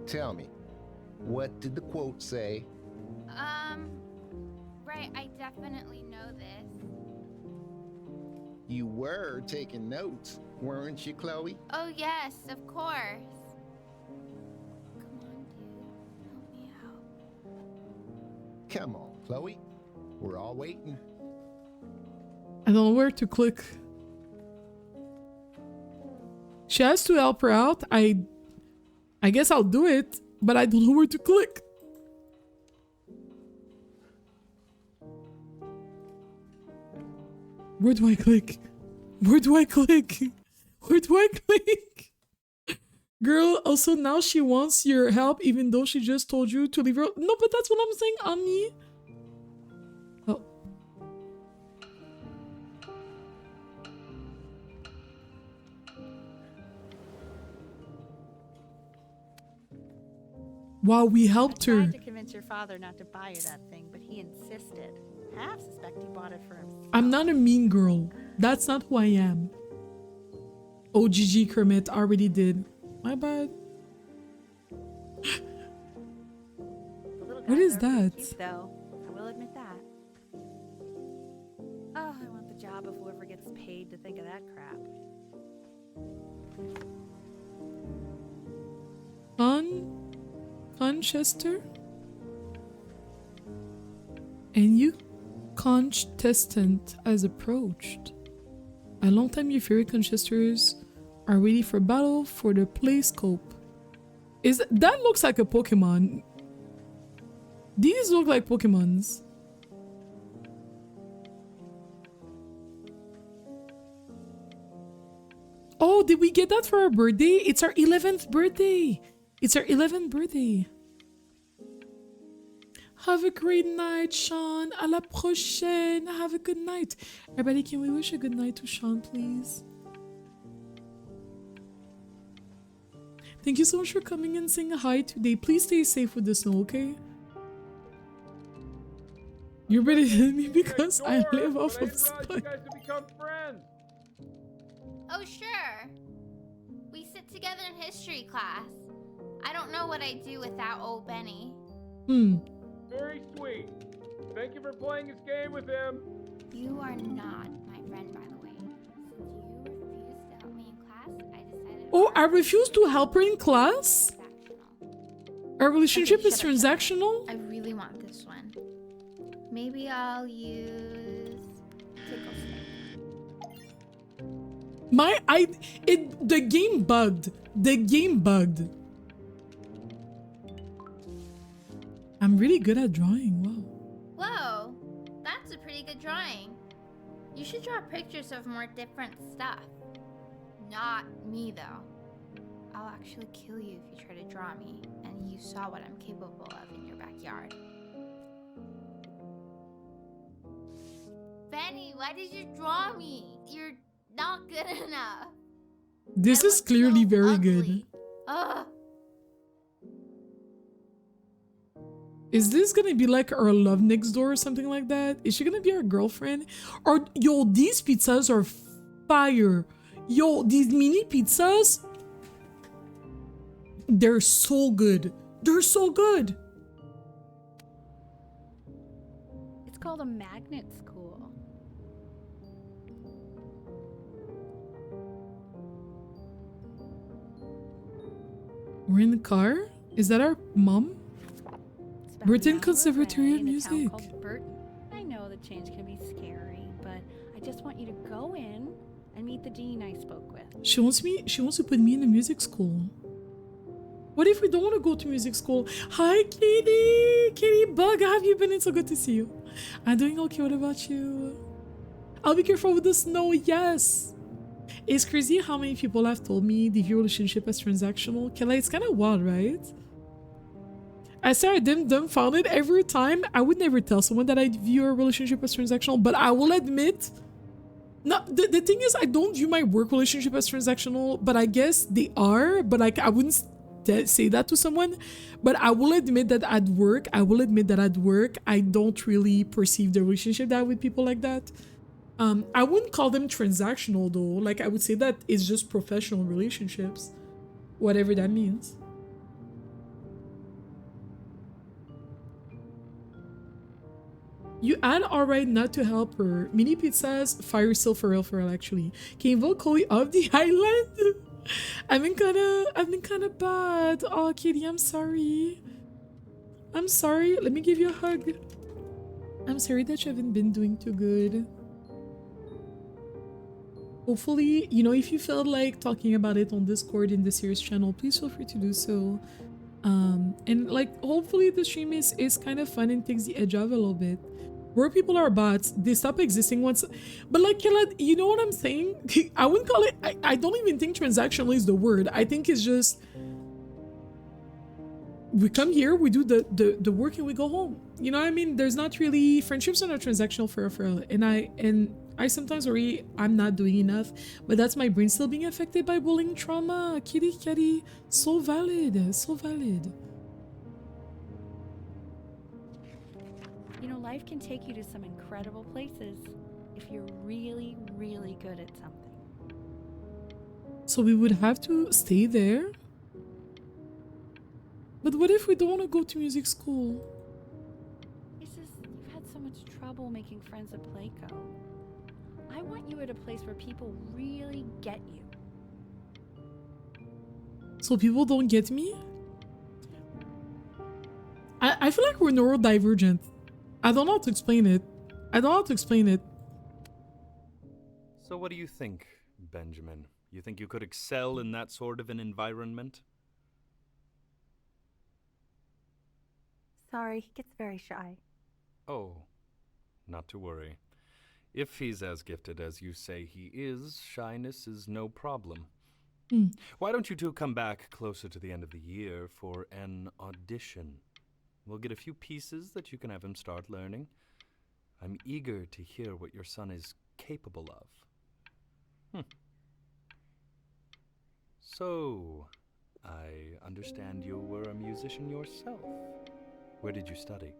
tell me, what did the quote say? Right, I definitely know this. You were taking notes, weren't you, Chloe? Oh, yes, of course. Come on, dude. Help me out. Come on, Chloe. We're all waiting. I don't know where to click. She has to help her out. I guess I'll do it, but I don't know where to click. Where do I click? Where do I click? Where do I click? Girl, also now she wants your help even though she just told you to leave her. No, but that's what I'm saying, Ami. Oh. Wow, we helped I her. tried to convince your father not to buy you that thing, but he insisted. Half suspect he bought it for himself. I'm not a mean girl. That's not who I am. Oh, GG Kermit already did. My bad. What is that? Cute, though. I will admit that. Oh, I want the job of whoever gets paid to think of that crap. Fun, Chester? And you contestant has approached. A long time your favorite contestants are ready for battle for the play scope. That looks like a Pokemon. These look like Pokemons. Oh, did we get that for our birthday? It's our 11th birthday. It's our 11th birthday. Have a great night, Sean. À la prochaine. Have a good night. Everybody, can we wish a good night to Sean, please? Thank you so much for coming and saying hi today. Please stay safe with the snow, okay? You're better than me because I live off of spice. You guys have become friends. Oh, sure. We sit together in history class. I don't know what I'd do without old Benny. Very sweet. Thank you for playing this game with him. You are not my friend, by the way. Since you refused to help me in class, I decided... Oh, I refuse to help her in class? Our relationship is transactional? I really want this one. Maybe I'll use... Tickle Stick. The game bugged. The game bugged. I'm really good at drawing. Wow. Whoa, that's a pretty good drawing. You should draw pictures of more different stuff. Not me, though. I'll actually kill you if you try to draw me, and you saw what I'm capable of in your backyard. Benny, why did you draw me? You're not good enough. This is clearly very good. Ugh. Is this gonna be like our love next door or something like that? Is she gonna be our girlfriend? Or yo, these pizzas are fire. Yo, these mini pizzas, they're so good. They're so good. It's called a magnet school. We're in the car? Is that our mom? It's about Burton an hour Conservatory away of in a town Music. called Burton. I know the change can be scary, but I just want you to go in and meet the dean I spoke with. She wants to put me in a music school. What if we don't want to go to music school? Hi, Katie! Katie Bug, how have you been? It's so good to see you. I'm doing okay. What about you? I'll be careful with the snow. Yes. It's crazy how many people have told me they view relationship as transactional. Kayla, it's kind of wild, right? I started dumbfounded every time. I would never tell someone that I view a relationship as transactional, but I will admit, no, the thing is, I don't view my work relationship as transactional, but I guess they are. But like, I wouldn't say that to someone. But I will admit that at work, I don't really perceive the relationship that with people like that. I wouldn't call them transactional though. Like, I would say that it's just professional relationships, whatever that means. You had alright not to help her. Mini pizzas, fire still for real actually. Can you vote Chloe off the island? I've been kinda bad. Oh, Katie, I'm sorry. I'm sorry. Let me give you a hug. I'm sorry that you haven't been doing too good. Hopefully, you know, if you felt like talking about it on Discord in the series channel, please feel free to do so. And like, hopefully the stream is kind of fun and takes the edge off a little bit. Where people are bots, they stop existing once. But like, you know what I'm saying? I wouldn't call it, I don't even think transactional is the word. I think it's just, we come here, we do the work and we go home. You know what I mean? There's not really, friendships are not transactional for real. And I sometimes worry I'm not doing enough, but that's my brain still being affected by bullying trauma. Kitty, so valid, so valid. You know, life can take you to some incredible places if you're really, really good at something. So we would have to stay there? But what if we don't want to go to music school? It's just, you've had so much trouble making friends at Playco. I want you at a place where people really get you. So people don't get me? I feel like we're neurodivergent. I don't know how to explain it. I don't know how to explain it. So what do you think, Benjamin? You think you could excel in that sort of an environment? Sorry, he gets very shy. Oh, not to worry. If he's as gifted as you say he is, shyness is no problem. Why don't you two come back closer to the end of the year for an audition? We'll get a few pieces that you can have him start learning. I'm eager to hear what your son is capable of. So, I understand you were a musician yourself. Where did you study?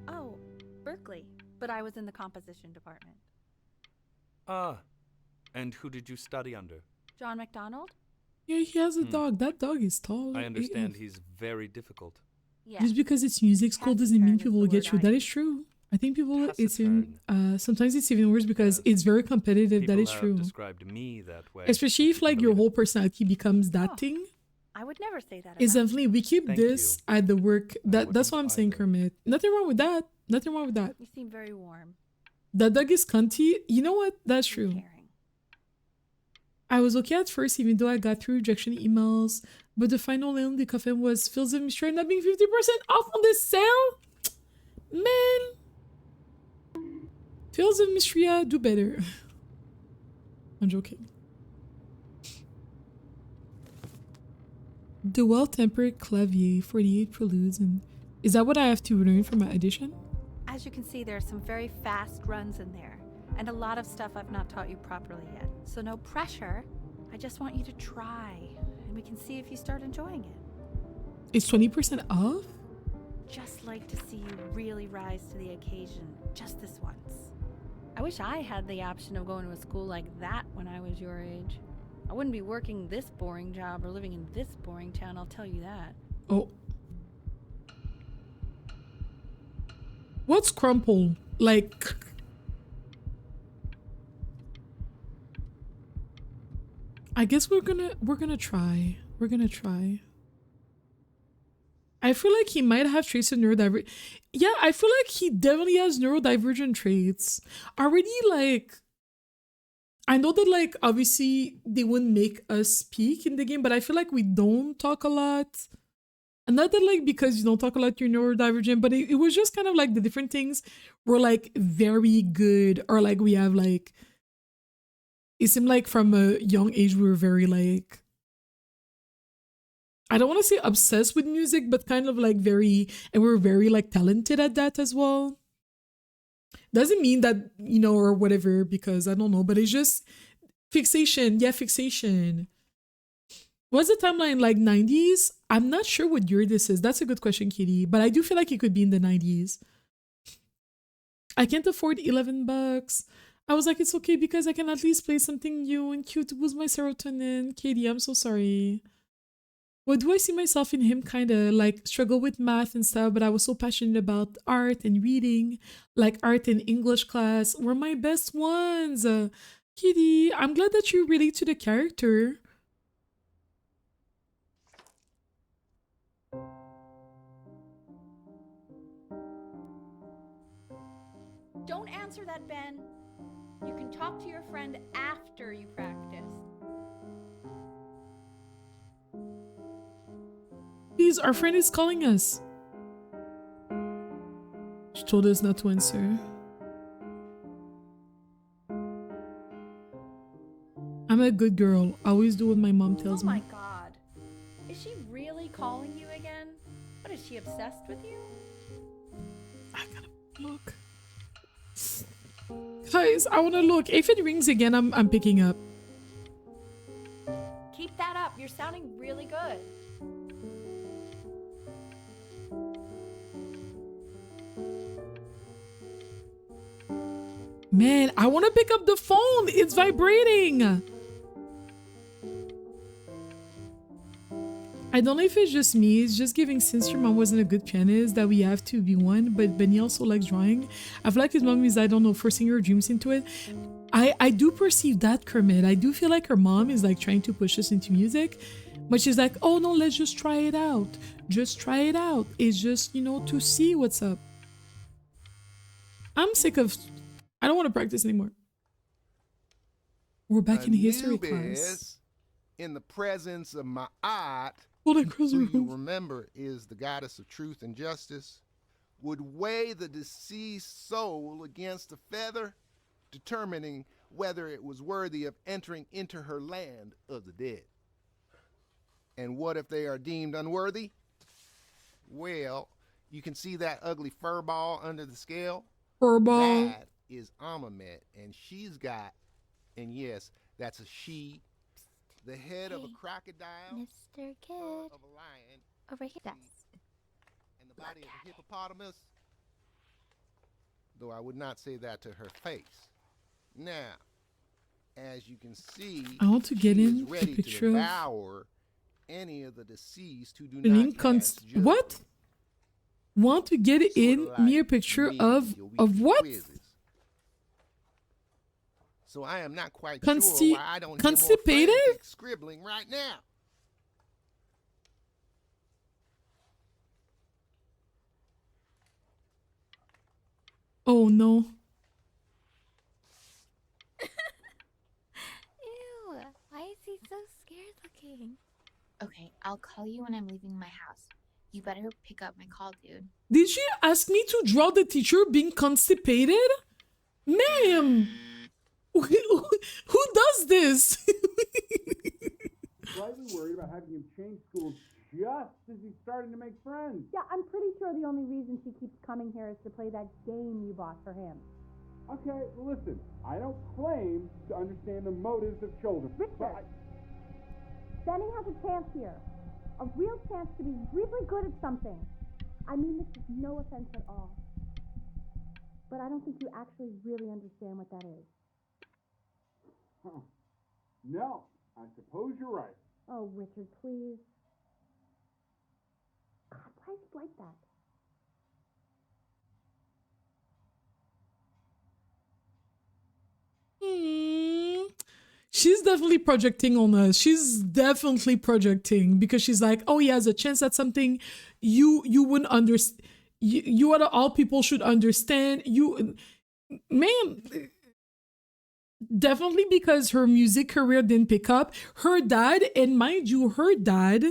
Oh, Berkeley. But I was in the composition department. Ah, and who did you study under? John MacDonald? Yeah, he has a dog. That dog is tall. I understand he's very difficult. Yeah. Just because it's music school doesn't mean people will get you. That is true. I think people, sometimes it's even worse because it's very competitive. People that is have true. described me that way. Especially if like your whole personality becomes that thing. I would never say that. It's about definitely, we keep Thank this at the work. That's what I'm saying, either. Kermit. Nothing wrong with that. Nothing wrong with that. you. You seem very warm. That dog is cunty. You know what? That's and true. caring. I was okay at first, even though I got through rejection emails. But the final nail in the coffin was Fields of Mystery not being 50% off on this sale. Man. Fields of Mystery, do better. I'm joking. The well-tempered clavier, 48 preludes, and is that what I have to learn for my audition? As you can see, there are some very fast runs in there, and a lot of stuff I've not taught you properly yet. So no pressure. I just want you to try, and we can see if you start enjoying it. It's 20% off? Just like to see you really rise to the occasion, just this once. I wish I had the option of going to a school like that when I was your age. I wouldn't be working this boring job or living in this boring town, I'll tell you that. Oh. What's crumple? Like... I guess we're gonna try. We're gonna try. I feel like he might have traits of neurodivergent. Yeah, I feel like he definitely has neurodivergent traits. Already, like... I know that, like, obviously, they wouldn't make us speak in the game, but I feel like we don't talk a lot. And not that, like, because you don't talk a lot, you're neurodivergent, but it was just kind of, like, the different things were, like, very good. Or, like, we have, like... It seemed like from a young age, we were very, like... I don't want to say obsessed with music, but kind of, like, very... And we were very, like, talented at that as well. Doesn't mean that, you know, or whatever, because I don't know, but it's just fixation. Yeah, fixation. What's the timeline, like 90s? I'm not sure what year this is. That's a good question, Kitty, but I do feel like it could be in the 90s. I can't afford $11. I was like, it's okay because I can at least play something new and cute to boost my serotonin. Katie, I'm so sorry. What do I see myself in him? Kind of like struggle with math and stuff, but I was so passionate about art and reading. Like art and English class were my best ones. Kitty, I'm glad that you relate to the character. Don't answer that, Ben. You can talk to your friend after you practice. Please, our friend is calling us. She told us not to answer. I'm a good girl. I always do what my mom tells me. Oh my god. Is she really calling you again? What, is she obsessed with you? I gotta look. Guys, I wanna look. If it rings again, I'm picking up. Keep that up. You're sounding really good. Man, I want to pick up the phone. It's vibrating. I don't know if it's just me. It's just giving, since your mom wasn't a good pianist, that we have to be one. But Benny also likes drawing. I feel like his mom is, I don't know, forcing her dreams into it. I do perceive that, Kermit. I do feel like her mom is like trying to push us into music. But she's like, oh no, let's just try it out. Just try it out. It's just, you know, to see what's up. I'm sick of. I don't want to practice anymore. We're back in history class. Anubis, in the presence of Ma'at, Hold on, close the who you roof. remember is the goddess of truth and justice, would weigh the deceased soul against a feather, determining whether it was worthy of entering into her land of the dead. And what if they are deemed unworthy? Well, you can see that ugly fur ball under the scale? Furball. That is Amamet, and she's got, and yes, that's a she, the head of a Hey, crocodile, Mr. fur Kid. of a lion, Over here. and the body of a hippopotamus. Though I would not say that to her face. Now, as you can see, I want to get she is in a ready to picture of devour any of the deceased who do Link not cast judgment. what? Want to get Sorta in like me a picture me of your weekly what? quizzes. So I am not quite Consti- sure why I don't hear more constipated? frantic scribbling right now. Oh no. Ew. Why is he so scared looking? Okay, I'll call you when I'm leaving my house. You better pick up my call, dude. Did she ask me to draw the teacher being constipated? Ma'am! Who does this? Slightly worried about having him change schools just as he's starting to make friends. Yeah, I'm pretty sure the only reason she keeps coming here is to play that game you bought for him. Okay, well, listen, I don't claim to understand the motives of children. Richard, Benny has a chance here. A real chance to be really good at something. I mean this with no offense at all. But I don't think you actually really understand what that is. Huh. No, I suppose you're right. Oh, Richard, please. God, why is he like that? She's definitely projecting on us. She's definitely projecting because she's like, oh, he has a chance at something you wouldn't understand. You are all people should understand. You, man, definitely because her music career didn't pick up. Her dad, and mind you, her dad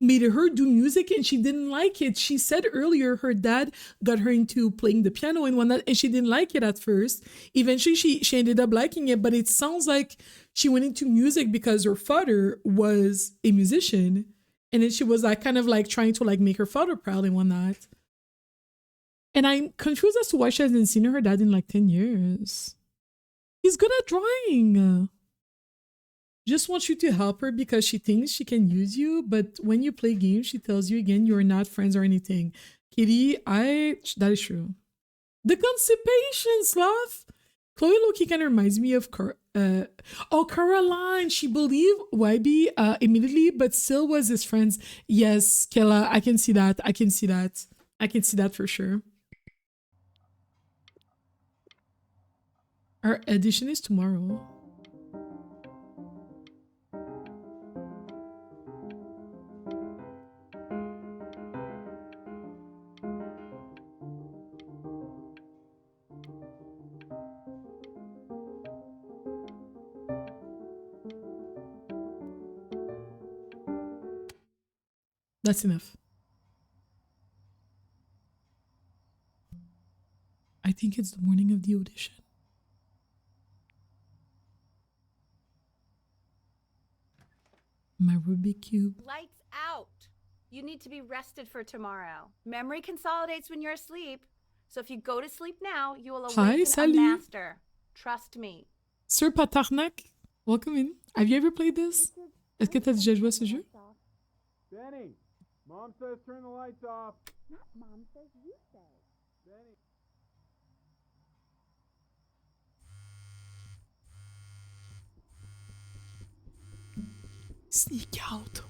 made her do music and she didn't like it. She said earlier her dad got her into playing the piano and whatnot, and she didn't like it at first. Eventually she ended up liking it, but it sounds like she went into music because her father was a musician, and then she was like kind of like trying to like make her father proud and whatnot. And I'm confused as to why she hasn't seen her dad in like 10 years. He's good at drawing. Just wants you to help her because she thinks she can use you, but when you play games, she tells you again you're not friends or anything. Kitty, that is true. The constipation sloth. Chloe Loki kind of reminds me of Caroline. She believed YB immediately, but still was his friends. Yes, Kella, I can see that. I can see that for sure. Our edition is tomorrow. That's enough. I think it's the morning of the audition. My Rubik Cube. Lights out. You need to be rested for tomorrow. Memory consolidates when you're asleep. So if you go to sleep now, you will awaken a salut. master. Trust me. Sir Patarnak, welcome in. Have you ever played this? Est-ce que t'as déjà joué à ce jeu? Benny, Mom says turn the lights off. Not Mom says, you say. Benny. Sneak out.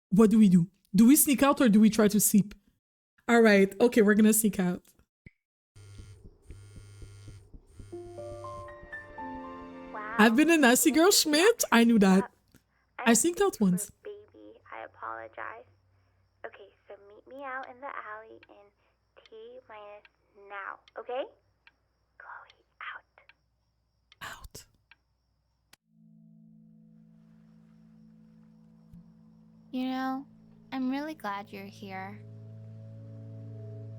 What do we do? Do we sneak out or do we try to sleep? All right. Okay, we're gonna sneak out. Wow. I've been a nasty girl, Schmidt. I knew that. I sneaked out once. Baby, I apologize. Okay, so meet me out in the alley in T minus now, okay? Chloe, out. Out. You know, I'm really glad you're here.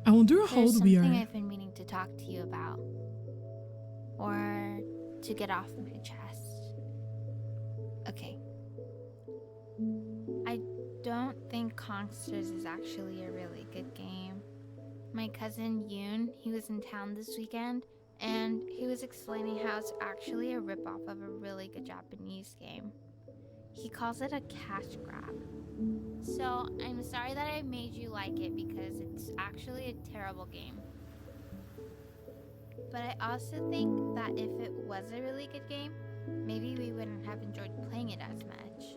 I wonder how There's old we something are. I've been meaning to talk to you about. Or to get off my chest. Okay. I don't think Kongsters is actually a really good game. My cousin Yoon, he was in town this weekend, and he was explaining how it's actually a ripoff of a really good Japanese game. He calls it a cash grab. So, I'm sorry that I made you like it because it's actually a terrible game. But I also think that if it was a really good game, maybe we wouldn't have enjoyed playing it as much.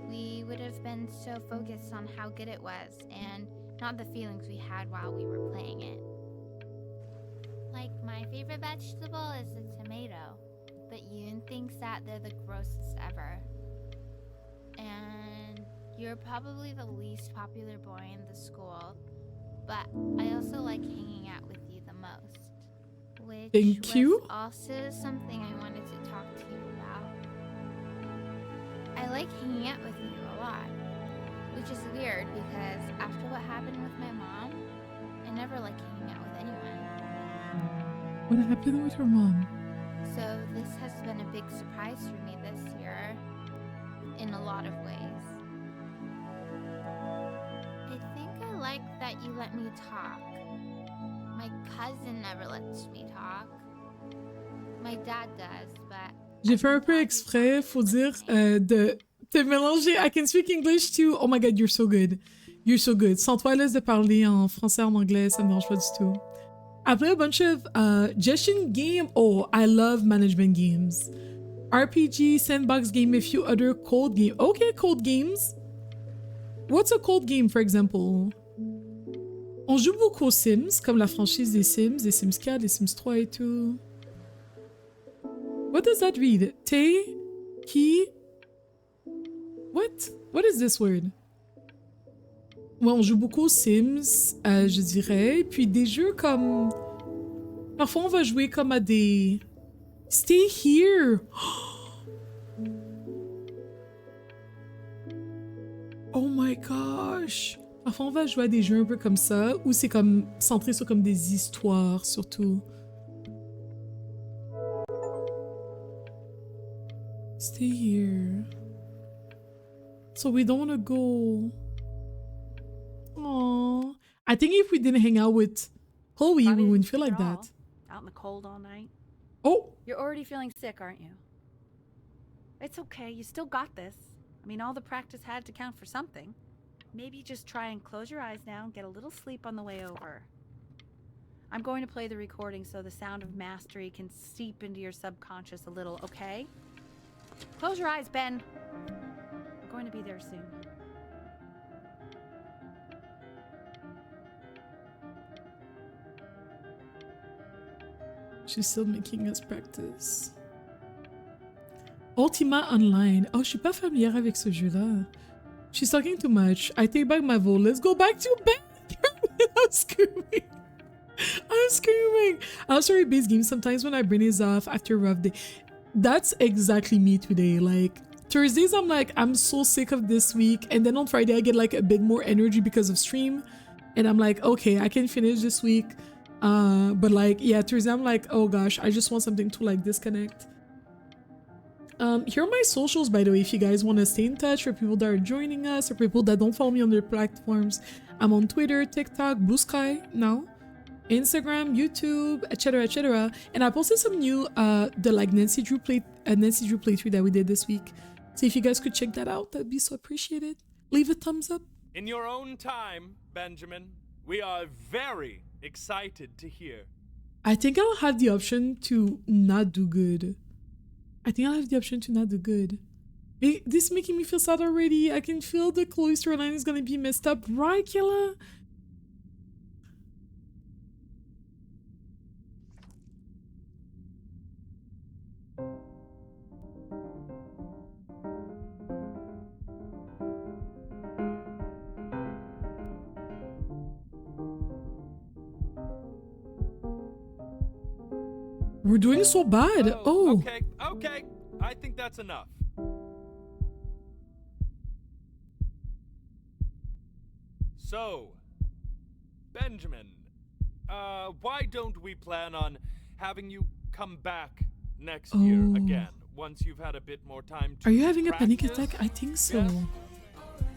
We would have been so focused on how good it was and not the feelings we had while we were playing it. Like, my favorite vegetable is the tomato, but Yoon thinks that they're the grossest ever. And you're probably the least popular boy in the school, but I also like hanging out with you the most. Which Thank you. was also something I wanted to talk to you about. I like hanging out with you a lot, which is weird because after what happened with my mom, I never like hanging out with anyone. What happened with her mom? So this has been a big surprise for me this year, in a lot of ways. I think I like that you let me talk. My cousin never lets me talk. My dad does, but... J'ai fait un peu exprès, faut dire, de te mélanger. I can speak English too. Oh my god, you're so good. You're so good. Sens-toi à l'aise de parler en français, en anglais, ça me dérange pas du tout. I play a bunch of gestion game. Oh, I love management games. RPG, sandbox game, a few other cold game. Okay, cold games. What's a cold game, for example? On joue beaucoup aux Sims, comme la franchise des Sims 4, des Sims 3 et tout. What does that read? Te, ki... What? What is this word? Ouais, on joue beaucoup aux Sims, je dirais. Puis des jeux comme... Parfois, on va jouer comme à des... Stay here! Oh my gosh! Parfois, on va jouer à des jeux un peu comme ça, où c'est comme centré sur comme des histoires, surtout. Stay here. So we don't want to go. Aww. I think if we didn't hang out with Chloe, we wouldn't feel like that. Out in the cold all night. Oh! You're already feeling sick, aren't you? It's okay, you still got this. I mean, all the practice had to count for something. Maybe just try and close your eyes now and get a little sleep on the way over. I'm going to play the recording so the sound of mastery can seep into your subconscious a little, okay? Close your eyes, Ben. We're going to be there soon. She's still making us practice. Ultima Online. Oh, je suis pas familière avec ce jeu-là. She's talking too much. I take back my vote. Let's go back to bed. I'm screaming. I'm screaming. I'm sorry, base game. Sometimes when I bring this off after a rough day. That's exactly me today. Like, Thursdays, I'm like, I'm so sick of this week. And then on Friday, I get like a bit more energy because of stream. And I'm like, okay, I can finish this week. But like, yeah, Thursday, I'm like, oh gosh, I just want something to like disconnect. Here are my socials, by the way, if you guys want to stay in touch, for people that are joining us or people that don't follow me on their platforms. I'm on Twitter, TikTok, Blue Sky now, Instagram, YouTube, etc., etc. And I posted some new the like Nancy Drew playthrough that we did this week. So if you guys could check that out, that'd be so appreciated. Leave a thumbs up. In your own time, Benjamin, we are very excited to hear. I think I'll have the option to not do good. I think I'll have the option to not do good. This is making me feel sad already. I can feel the Chloe storyline is gonna be messed up, right, Killa? We're doing so bad. Oh. Okay, okay. I think that's enough. So, Benjamin, why don't we plan on having you come back next year again, once you've had a bit more time to Are you having a panic practice? attack? I think so. Yes?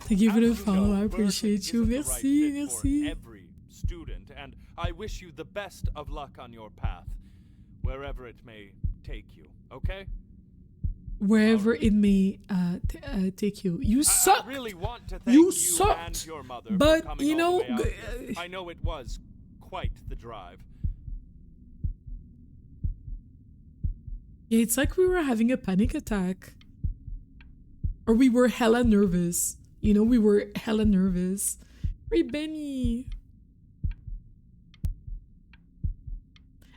Thank you for the As you follow. know, I Burton appreciate you. isn't the right Merci, fit merci. for every student, and I wish you the best of luck on your path, wherever it may take you, okay? Wherever it may take you. You suck. I really want to thank You you sucked. and your mother But, for coming you all know, the way out here. I know it was quite the drive. Yeah, it's like we were having a panic attack. Or we were hella nervous. You know, we were hella nervous. Hey, Benny.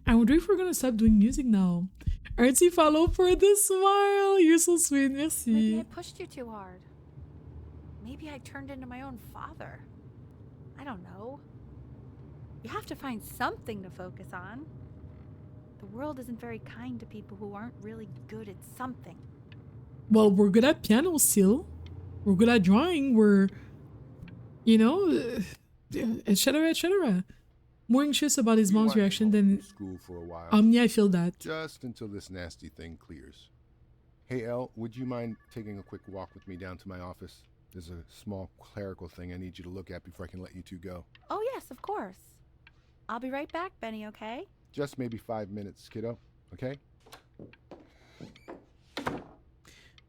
I wonder if we're gonna stop doing music now. Artsy, follow for the smile. You're so sweet. Maybe I Merci. pushed you too hard. Maybe I turned into my own father. I don't know. You have to find something to focus on. The world isn't very kind to people who aren't really good at something. Well, we're good at piano still. We're good at drawing. We're, you know, etc., etc. More anxious about his mom's reaction than school for a while. Yeah, I feel that. Just until this nasty thing clears. Hey, Elle, would you mind taking a quick walk with me down to my office? There's a small clerical thing I need you to look at before I can let you two go. Oh, yes, of course. I'll be right back, Benny, okay? Just maybe 5 minutes, kiddo. Okay?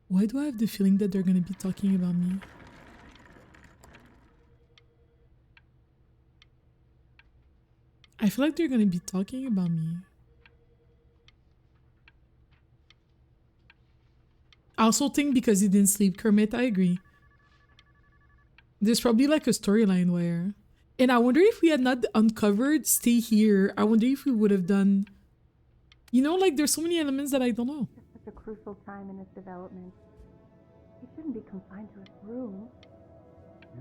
Why do I have the feeling that they're gonna be talking about me? I feel like they're gonna be talking about me. I also think because he didn't sleep, Kermit, I agree. There's probably like a storyline where... And I wonder if we had not uncovered Stay Here, I wonder if we would have done... You know, like there's so many elements that I don't know. It's such a crucial time in his development. He shouldn't be confined to his room.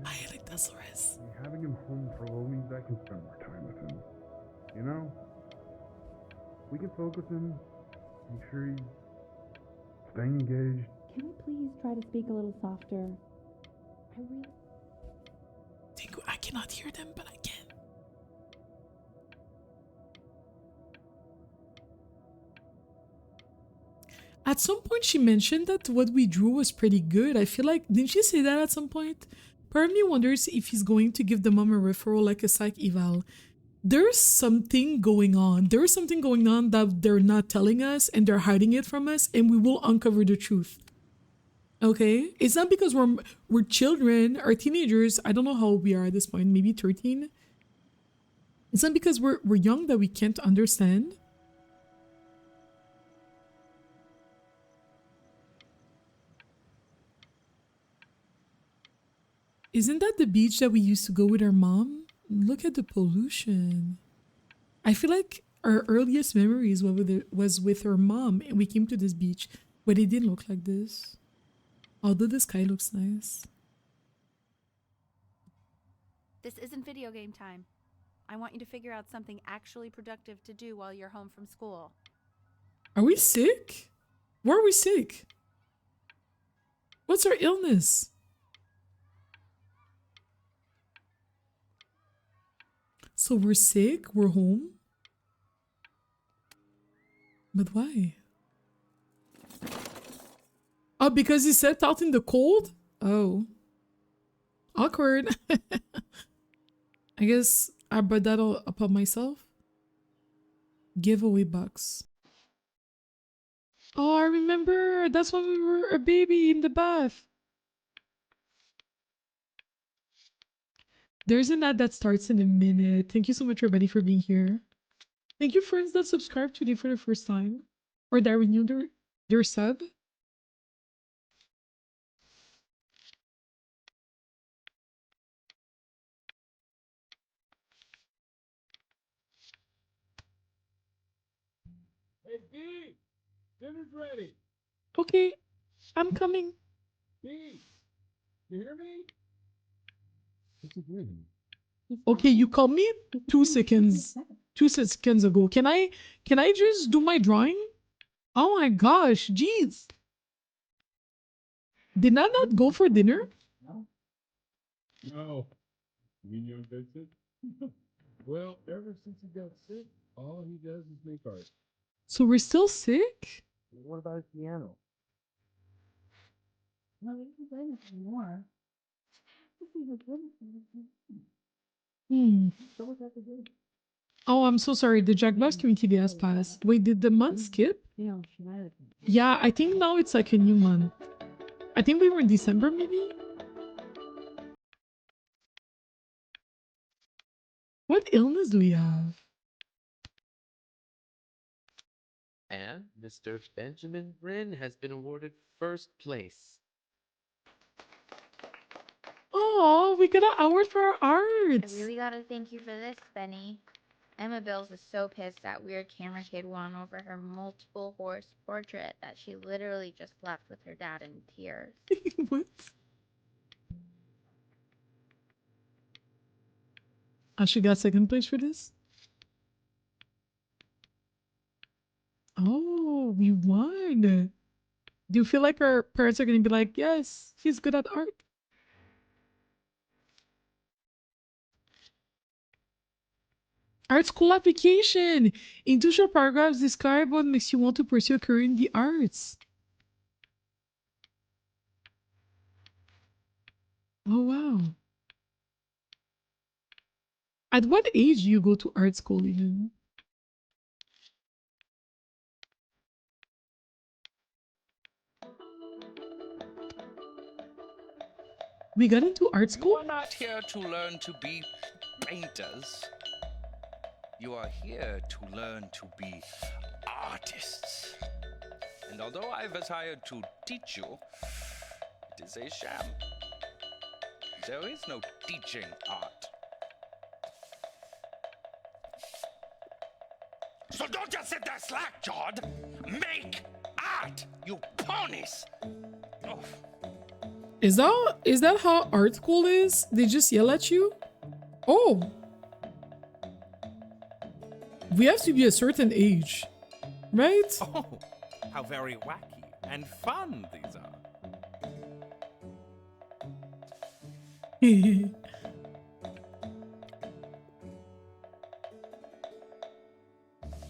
I like Thesaurus. Having him home for a little means I can spend more time with him. You know? We can focus him, make sure he's staying engaged. Can we please try to speak a little softer? I really... I cannot hear them, but I can. At some point, she mentioned that what we drew was pretty good. I feel like, didn't she say that at some point? Part of me wonders if he's going to give the mom a referral like a psych eval. There's something going on. There's something going on that they're not telling us and they're hiding it from us, and we will uncover the truth. Okay? It's not because we're children or teenagers. I don't know how old we are at this point, maybe 13. It's not because we're young that we can't understand. Isn't that the beach that we used to go with our mom? Look at the pollution. I feel like our earliest memories was with her mom and we came to this beach, but it didn't look like this. Although the sky looks nice. This isn't video game time. I want you to figure out something actually productive to do while you're home from school. Are we sick? Why are we sick? What's our illness? So we're sick, we're home. But why? Oh, because he stepped out in the cold? Oh. Awkward. I guess I brought that all upon myself. Giveaway box. Oh, I remember. That's when we were a baby in the bath. There's an ad that starts in a minute. Thank you so much, everybody, for being here. Thank you, friends that subscribed today for the first time. Or that renewed their sub. Hey, D! Dinner's ready! Okay, I'm coming. D! You hear me? What's it doing? Okay, you call me? 2 seconds. 2 seconds ago. Can I just do my drawing? Oh my gosh, jeez. Did I not go for dinner? No. You know Vincent? Well, ever since he got sick, all he does is make art. So we're still sick? What about his piano? No, we can play this anymore. Hmm. So what's that to do? Oh, I'm so sorry. The Jackbox community day has passed. Wait, did the month skip? Yeah, Yeah, I think now it's like a new month. I think we were in December, maybe? What illness do we have? And Mr. Benjamin Bryn has been awarded first place. Oh, we got an award for our art. I really gotta thank you for this, Benny. Emma Bills is so pissed that weird camera kid won over her multiple horse portrait that she literally just left with her dad in tears. What? She got second place for this? Oh, we won. Do you feel like our parents are going to be like, yes, he's good at art? Art school application. In 2 short paragraphs, describe what makes you want to pursue a career in the arts. Oh, wow. At what age do you go to art school even? We got into art school? You are not here to learn to be painters. You are here to learn to be artists. And although I was hired to teach you, it is a sham. There is no teaching art. So don't just sit there slack-jawed. Make art, you ponies! Oh. Is that how art school is? They just yell at you? Oh. We have to be a certain age, right? Oh, how very wacky and fun these are.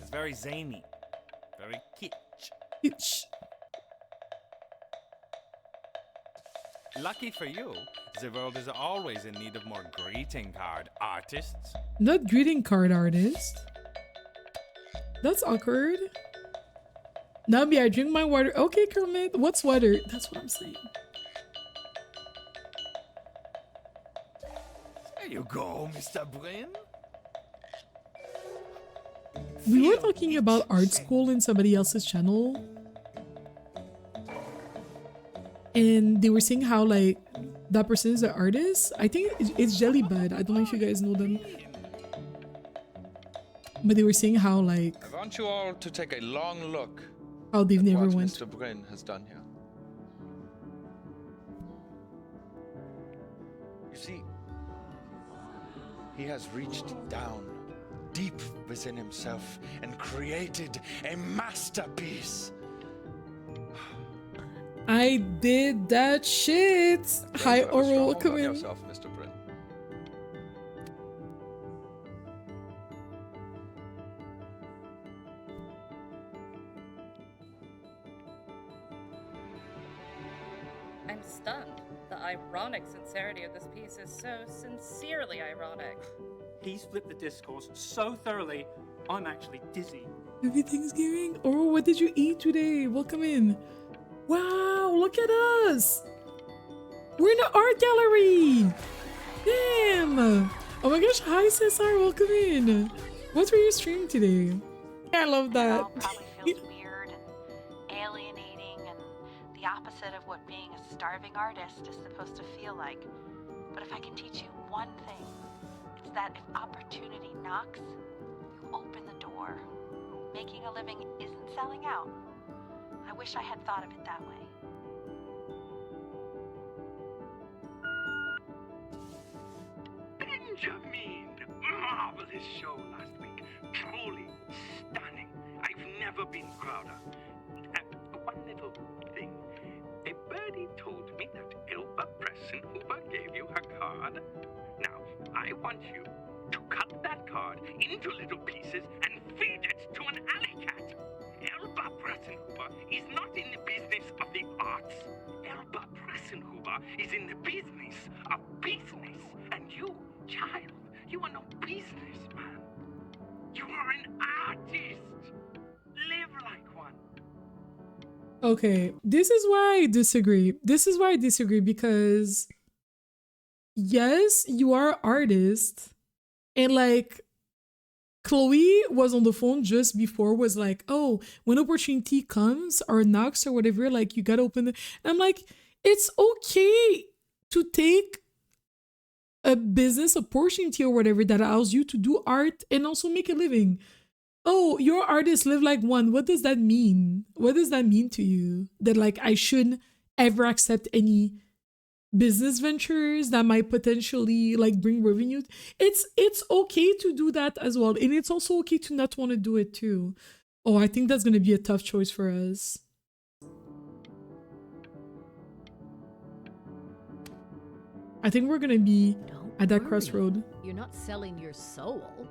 It's very zany, very kitsch. Kitsch. Lucky for you, the world is always in need of more greeting card artists. Not greeting card artist. That's awkward. Nabi, I drink my water. Okay, Kermit. What's water? That's what I'm saying. There you go, Mr. Bryn. We were talking about art school in somebody else's channel. And they were saying how, like, that person is an artist. I think it's Jellybud. I don't know if you guys know them. But they were saying how, like... I want you all to take a long look how they've at never what went. Mr. Bryn has done here. You see, he has reached down deep within himself and created a masterpiece. I did that shit. Hi, Oral. Welcome in. Yourself, Mr. Bryn. I'm stunned. The ironic sincerity of this piece is so sincerely ironic. He's flipped the discourse so thoroughly, I'm actually dizzy. Happy Thanksgiving. Oral, what did you eat today? Welcome in. Wow, look at us. We're in an art gallery. Damn. Oh my gosh, hi Cesar, welcome in. What were you streaming today? I love that. Probably feels weird and alienating and the opposite of what being a starving artist is supposed to feel like. But if I can teach you one thing, it's that if opportunity knocks, you open the door. Making a living isn't selling out. I wish I had thought of it that way. Benjamin! Marvelous show last week. never been prouder. One little thing. A birdie told me that Elba Pressenhuber gave you her card. Now, I want you to cut that card into little pieces and feed it to an alley cat. Elba Pressenhuber is not in the business of the arts. Elba Pressenhuber is in the business of business. And you, child, you are no businessman. You are an artist. Live like one. Okay, this is why I disagree. This is why I disagree because yes, you are an artist, and like Chloe was on the phone just before, was like, oh, when opportunity comes or knocks or whatever, like you gotta open it. And I'm like, it's okay to take a business opportunity or whatever that allows you to do art and also make a living. Oh, your artist live like one. What does that mean? What does that mean to you? That like I shouldn't ever accept any business ventures that might potentially like bring revenue. It's okay to do that as well. And it's also okay to not want to do it too. Oh, I think that's gonna be a tough choice for us. I think we're gonna be at that crossroad. You're not selling your soul.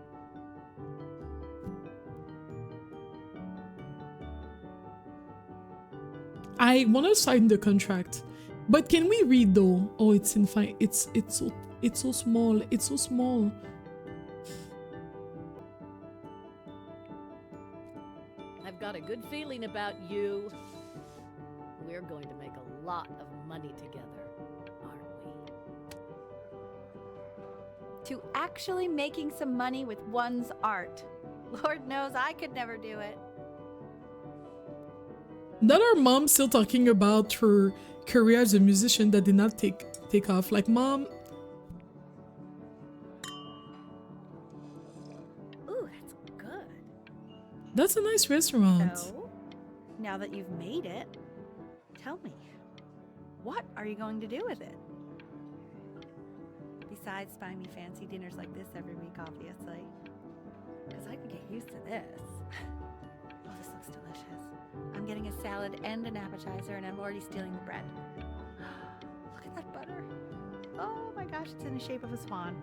I want to sign the contract, but can we read though? Oh, it's in fine. It's so small. It's so small. I've got a good feeling about you. We're going to make a lot of money together, aren't we? To actually making some money with one's art. Lord knows I could never do it. Not our mom still talking about her career as a musician that did not take off. Like, mom. Ooh, that's good. That's a nice restaurant. So, now that you've made it, tell me, what are you going to do with it? Besides buying me fancy dinners like this every week, obviously. Because I could get used to this. Oh, this looks delicious. I'm getting a salad and an appetizer, and I'm already stealing the bread. Look at that butter. Oh my gosh, it's in the shape of a swan.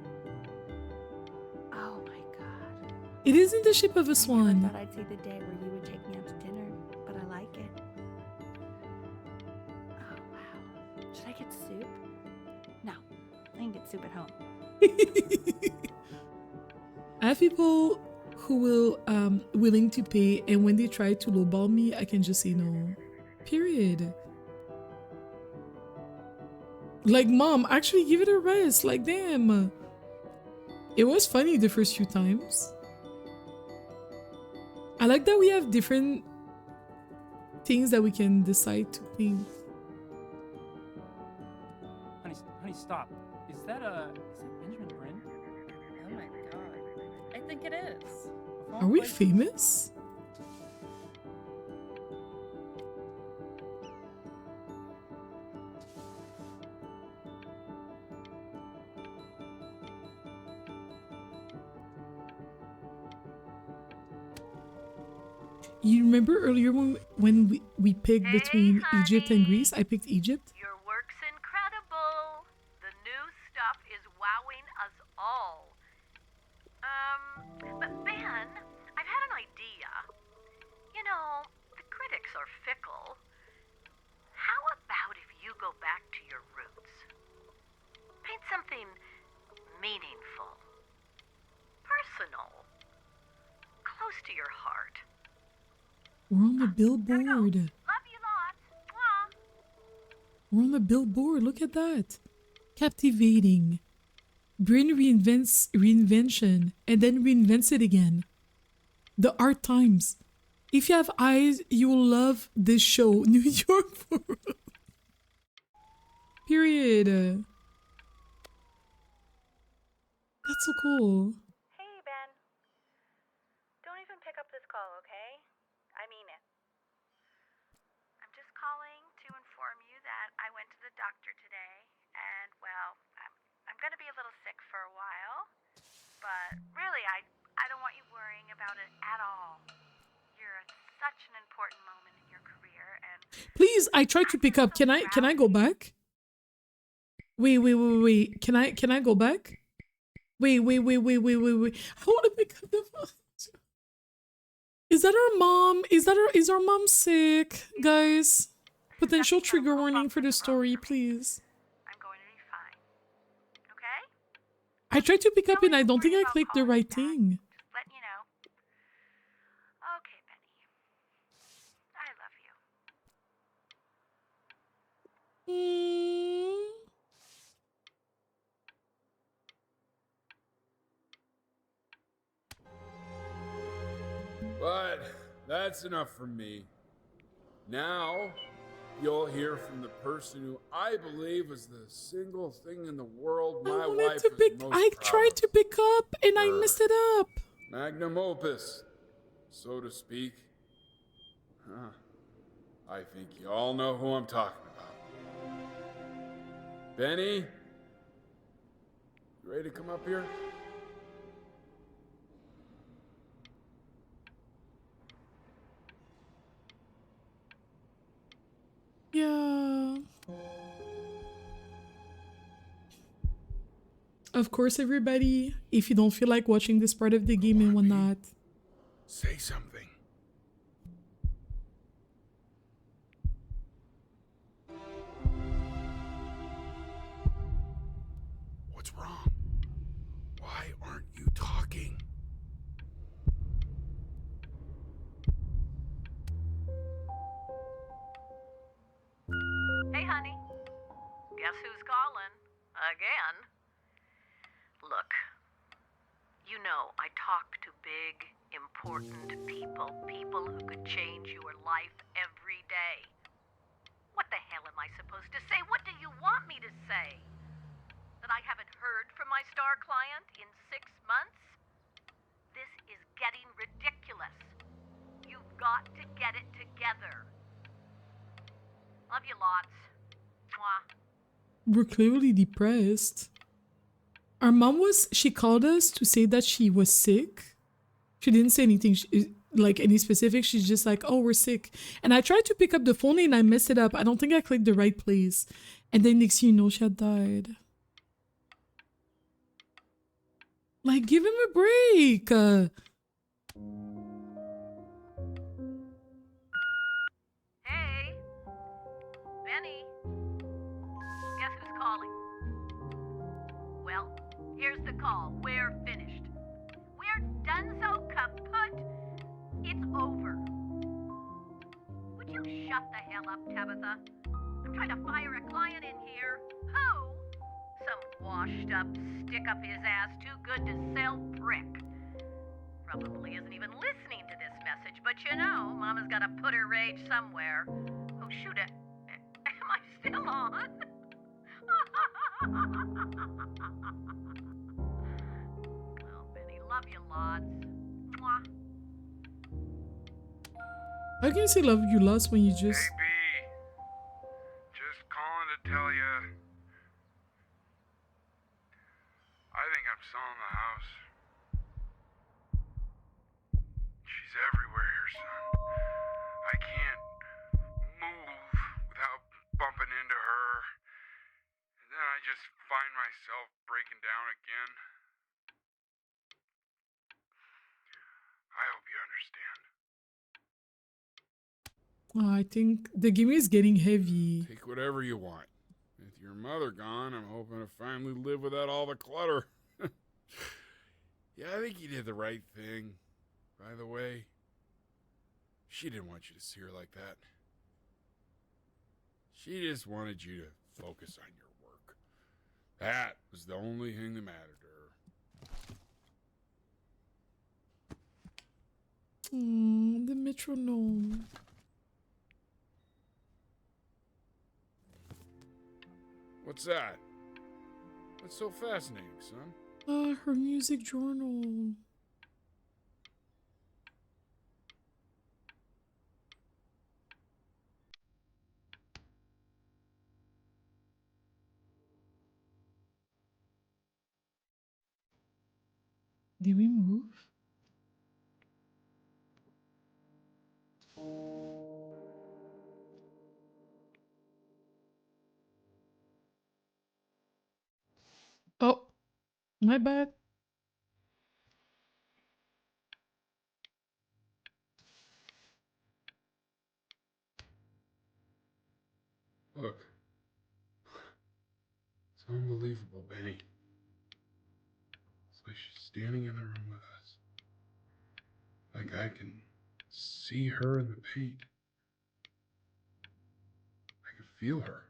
Oh my god. It is in the shape of a swan. I thought I'd see the day where you would take me out to dinner, but I like it. Oh wow. Should I get soup? No, I can get soup at home. I have people who will willing to pay, and when they try to lowball me, I can just say no. Period. Like, mom, actually give it a rest. Like, damn. It was funny the first few times. I like that we have different things that we can decide to think. Honey, stop. Is that Benjamin Bryn? Oh my god. I think it is. Are we famous? You remember earlier when we picked between Egypt and Greece? I picked Egypt. Your work's incredible. The new stuff is wowing us all. But Ben, I've had an idea. You know, the critics are fickle. How about if you go back to your roots? Paint something meaningful, personal, close to your heart. We're on the billboard. Love you lots. Mwah. We're on the billboard. Look at that. Captivating. Brain reinvention and then reinvents it again. The Art Times. If you have eyes, you will love this show. New York Forum. Period. That's so cool. Hey, Ben. Don't even pick up this call, okay? I mean it. I'm just calling to inform you that I went to the doctor today, and, well, I'm gonna be a little sick for a while, but really, I don't want you worrying about it at all. You're a such an important moment in your career, and Please, I tried to pick up. Can I go back? Wait. Can I go back? Wait. I want to pick up the phone. Is that our mom? Is our mom sick, guys? Potential trigger warning for the story, please. I'm going to be fine. Okay? I tried to pick up and I don't think I clicked the right thing. Just letting you know. Okay, Benny. I love you. But that's enough from me. Now, you'll hear from the person who I believe is the single thing in the world my wife is most I proud tried of. to pick up and I messed it up. Magnum opus, so to speak. Huh. I think you all know who I'm talking about. Benny? You ready to come up here? Yeah. Of course, everybody, if you don't feel like watching this part of the game and whatnot, say something. What's wrong? Why aren't you talking? Hey, honey. Guess who's calling? Again. Look, you know I talk to big, important people who could change your life every day. What the hell am I supposed to say? What do you want me to say? That I haven't heard from my star client in 6 months? This is getting ridiculous. You've got to get it together. Love you lots. Mwah. we're clearly depressed. Our mom she called us to say that she was sick. She didn't say anything like any specific. She's just like, oh, we're sick. And I tried to pick up the phone and I messed it up. I don't think I clicked the right place. And then next thing you know, she had died. Like, give him a break. Hey, Benny. Guess who's calling? Well, here's the call. We're finished. We're donezo kaput. It's over. Would you shut the hell up, Tabitha? I'm trying to fire a client in here. Who? Some washed up, stick up his ass, too good to sell prick. Probably isn't even listening to this message, but you know, Mama's gotta put her rage somewhere. Oh, shoot it. Am I still on? Well, Benny, love you lots. Mwah. How can you say love you lost when you just... Hey, B. Just calling to tell you. I think I'm selling the house. She's everywhere here, son. I can't move without bumping into her. And then I just find myself breaking down again. I hope you understand. Oh, I think the game is getting heavy. Take whatever you want. With your mother gone, I'm hoping to finally live without all the clutter. Yeah, I think you did the right thing. By the way, she didn't want you to see her like that. She just wanted you to focus on your work. That was the only thing that mattered to her. The metronome. What's that? What's so fascinating, son? Her music journal. Did we move? Oh, my bad. Look. It's unbelievable, Benny. It's like she's standing in the room with us. Like I can see her in the paint. I can feel her.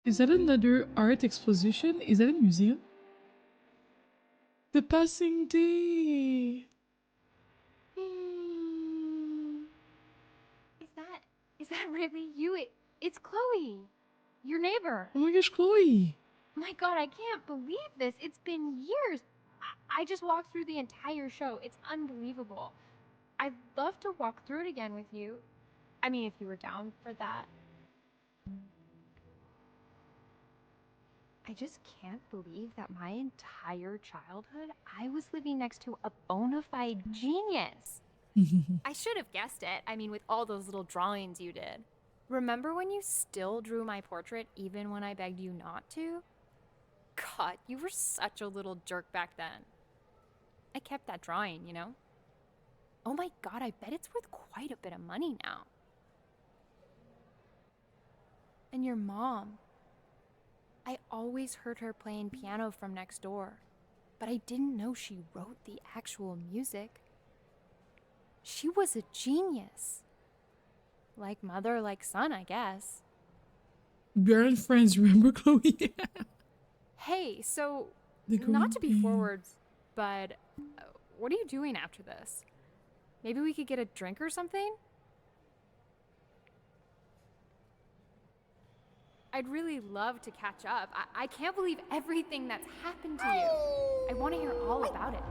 Is that another art exposition? Is that a museum? The passing day. Is that really you? It's Chloe, your neighbor. Oh my gosh, Chloe. Oh my god, I can't believe this. It's been years. I just walked through the entire show. It's unbelievable. I'd love to walk through it again with you. I mean, if you were down for that. I just can't believe that my entire childhood, I was living next to a bona fide genius. I should have guessed it. I mean, with all those little drawings you did. Remember when you still drew my portrait even when I begged you not to? God, you were such a little jerk back then. I kept that drawing, you know? Oh my god, I bet it's worth quite a bit of money now. And your mom. I always heard her playing piano from next door, but I didn't know she wrote the actual music. She was a genius. Like mother, like son, I guess. We aren't friends, remember, Chloe? Hey, so, The not to be Korean- forwards, but what are you doing after this? Maybe we could get a drink or something? I'd really love to catch up. I can't believe everything that's happened to you. I want to hear all about it.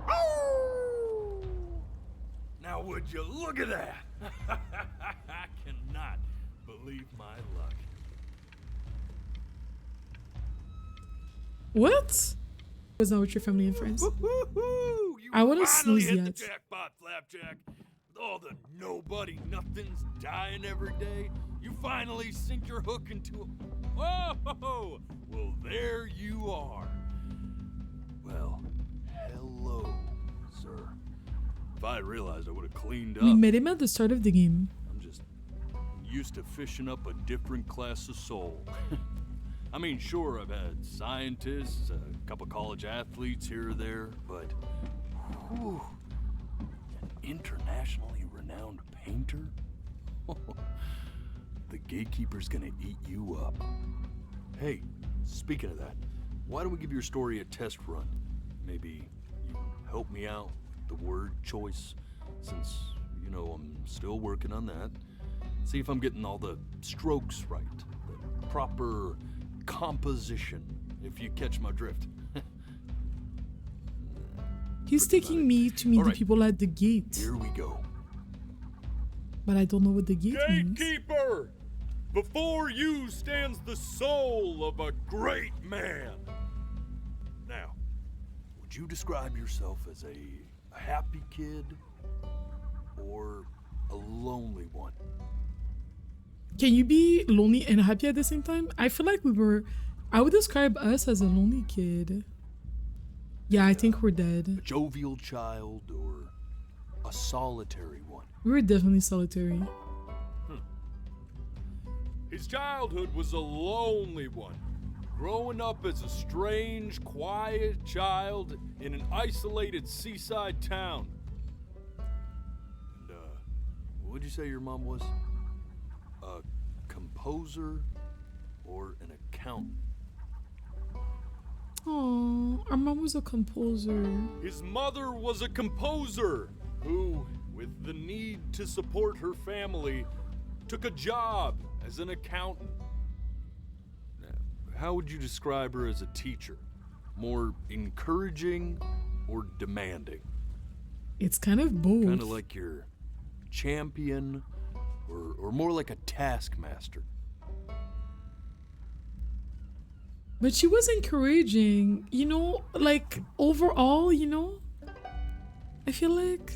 Now would you look at that? I cannot believe my luck. What? Was not with your family and friends. Woo-hoo-hoo! You I want to finally snooze hit yet. the jackpot, Flapjack. With all the nobody nothings dying every day, you finally sink your hook into a... Whoa! Well, there you are. Well, hello, sir. If I had realized, I would have cleaned up. We met him at the start of the game. I'm just used to fishing up a different class of soul. I mean, sure, I've had scientists, a couple college athletes here or there, but whew, an internationally renowned painter? The gatekeeper's gonna eat you up. Hey, speaking of that, why don't we give your story a test run? Maybe you help me out with the word choice, since, you know, I'm still working on that. See if I'm getting all the strokes right, the proper composition, if you catch my drift. He's taking me to meet the people at the gate. Here we go. But I don't know what the gate means. Gatekeeper! Before you stands the soul of a great man. Now, would you describe yourself as a happy kid or a lonely one? Can you be lonely and happy at the same time? I feel like I would describe us as a lonely kid. Yeah, I think we're dead. A jovial child or a solitary one? We were definitely solitary. His childhood was a lonely one, growing up as a strange, quiet child in an isolated seaside town. And, what'd you say your mom was? A composer or an accountant? Oh, our mom was a composer. His mother was a composer who, with the need to support her family, took a job as an accountant. How would you describe her as a teacher? More encouraging or demanding? It's kind of both. Kind of like your champion or more like a taskmaster? But she was encouraging, you know, like overall, you know, I feel like.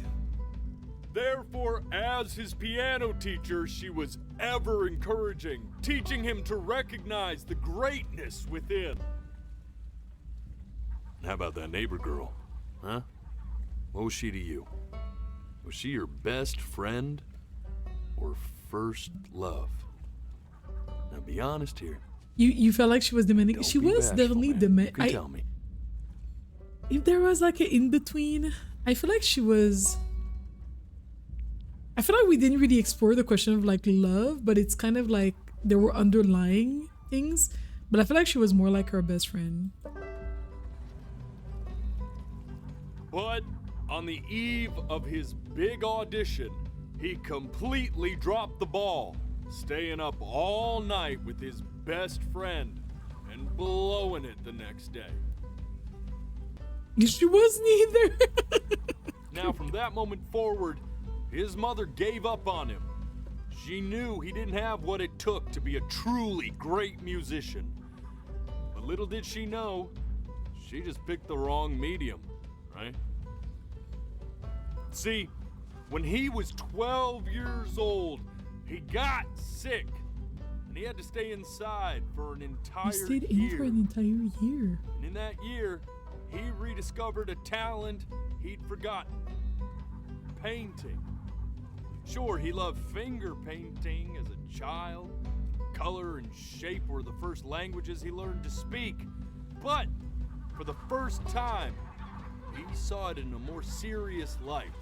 Therefore, as his piano teacher, she was ever encouraging, teaching him to recognize the greatness within. How about that neighbor girl? Huh? What was she to you? Was she your best friend or first love? Now be honest here. You felt like she was demanding. Don't She be was bashful, definitely man. demanding. You can tell me. If there was like an in between, I feel like she was. I feel like we didn't really explore the question of like love, but it's kind of like there were underlying things. But I feel like she was more like her best friend. But on the eve of his big audition, he completely dropped the ball, staying up all night with his best friend and blowing it the next day. She wasn't either. Now, from that moment forward, his mother gave up on him. She knew he didn't have what it took to be a truly great musician. But little did she know, she just picked the wrong medium, right? See, when he was 12 years old, he got sick, and he had to stay inside for an entire You stayed year. in for an entire year. And in that year, he rediscovered a talent he'd forgotten. Painting. Sure, he loved finger painting as a child. Color and shape were the first languages he learned to speak. But for the first time, he saw it in a more serious light.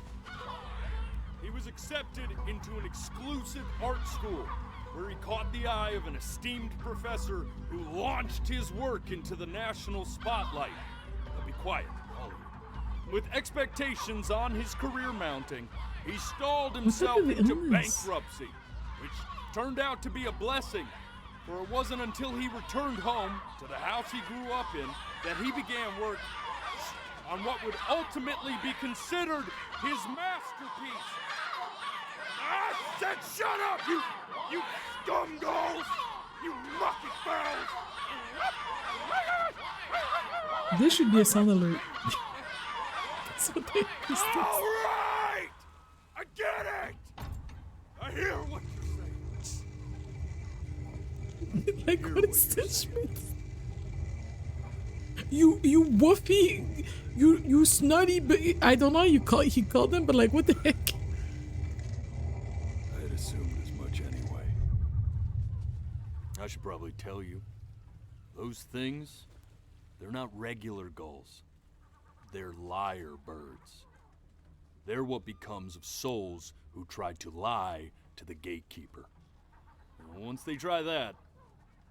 He was accepted into an exclusive art school where he caught the eye of an esteemed professor who launched his work into the national spotlight. Now be quiet, all of you. With expectations on his career mounting, he stalled himself into bankruptcy, which turned out to be a blessing, for it wasn't until he returned home to the house he grew up in that he began work on what would ultimately be considered his masterpiece. I said shut up, you scumballs! You mucky fowls! This should be a sound alert. That's what they used to All right! I get it! I hear what you're saying. Like, what is this, Schmidt? You woofy, you snotty, I don't know how he called them, but like, what the heck? I had assumed as much anyway. I should probably tell you, those things, they're not regular gulls. They're lyre birds. They're what becomes of souls who try to lie to the gatekeeper. And once they try that,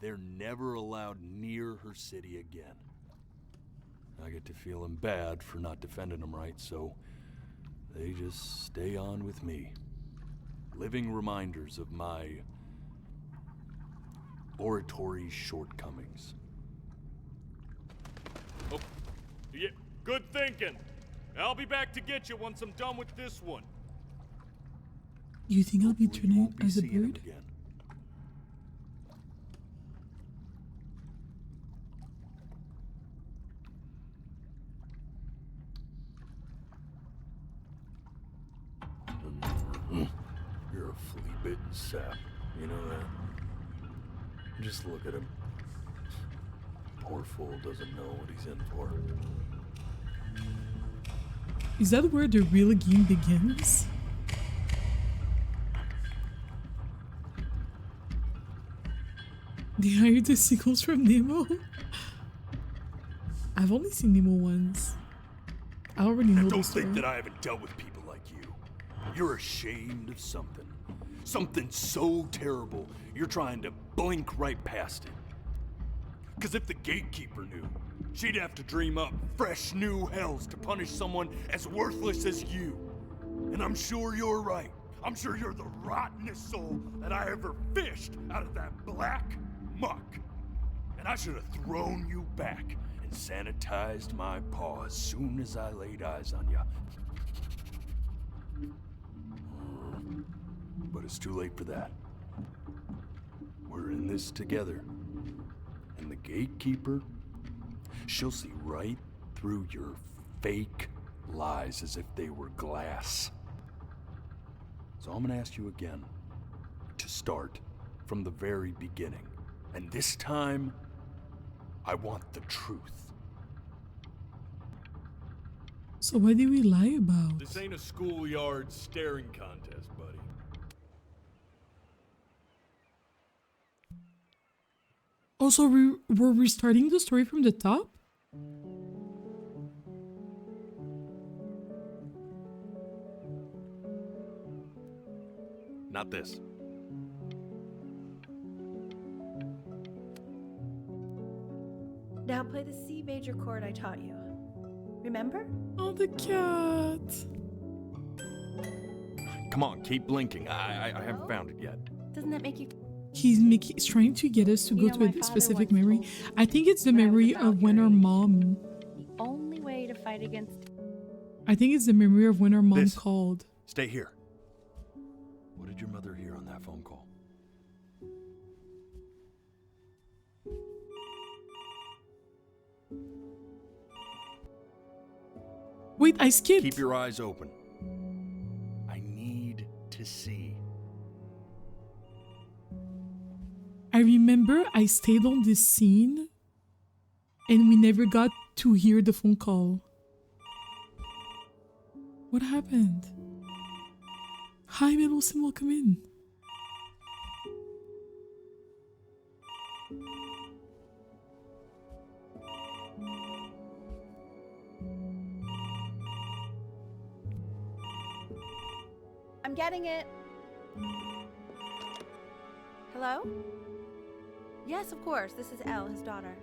they're never allowed near her city again. I get to feeling bad for not defending them right, so they just stay on with me. Living reminders of my oratory shortcomings. Oh, yeah, good thinking. I'll be back to get you once I'm done with this one. You think I'll be turning as a bird? Again. You're a flea-bitten sap, you know that? Just look at him. Poor fool doesn't know what he's in for. Is that where the real game begins? They hired the sequels from Nemo? I've only seen Nemo once. I already know Don't the story. think that I haven't dealt with people like you. You're ashamed of something. Something so terrible, you're trying to blink right past it. Because if the gatekeeper knew, she'd have to dream up fresh new hells to punish someone as worthless as you. And I'm sure you're right. I'm sure you're the rottenest soul that I ever fished out of that black muck. And I should have thrown you back and sanitized my paw as soon as I laid eyes on you. But it's too late for that. We're in this together. And the gatekeeper, she'll see right through your fake lies as if they were glass. So I'm gonna ask you again to start from the very beginning. And this time, I want the truth. So what did we lie about? This ain't a schoolyard staring contest, buddy. Also, we're restarting the story from the top? Not this. Now play the C major chord I taught you. Remember? Oh, the cat. Come on, keep blinking. I haven't found it yet. Doesn't that make you... He's trying to get us to go to a specific memory. I think it's the memory of when our mom... The only way to fight against... I think it's the memory of when our mom called. Stay here. What did your mother hear on that phone call? Wait, I skipped. Keep your eyes open. I need to see. I remember I stayed on this scene and we never got to hear the phone call. What happened? Hi, Middleton, welcome in. I'm getting it. Hello? Yes, of course. This is Elle, his daughter.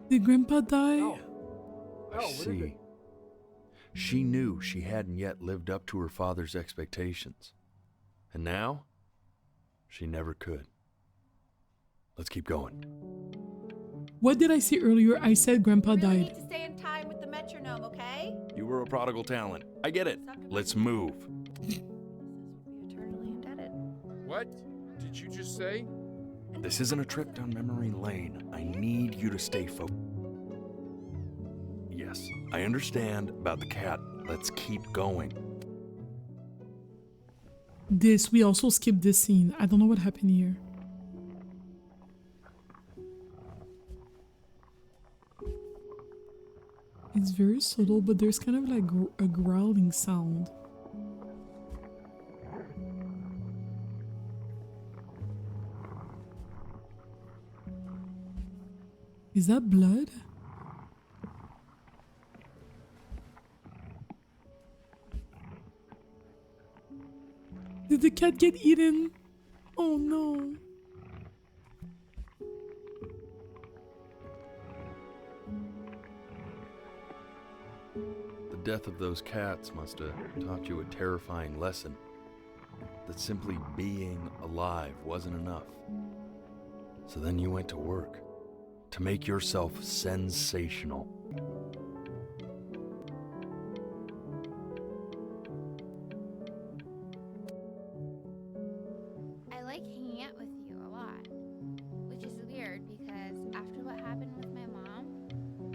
Did Grandpa die? See, she knew she hadn't yet lived up to her father's expectations. And now, she never could. Let's keep going. What did I say earlier? I said Grandpa You died. need to stay in time with the metronome, okay? You were a prodigal talent. I get it. Let's move. Eternally indebted. What did you just say? This isn't a trip down memory lane. I need you to stay focused. Yes, I understand about the cat. Let's keep going. We also skipped this scene. I don't know what happened here. It's very subtle, but there's kind of like a growling sound. Is that blood? Did the cat get eaten? Oh no. The death of those cats must have taught you a terrifying lesson. That simply being alive wasn't enough. So then you went to work to make yourself sensational. I like hanging out with you a lot, which is weird because after what happened with my mom,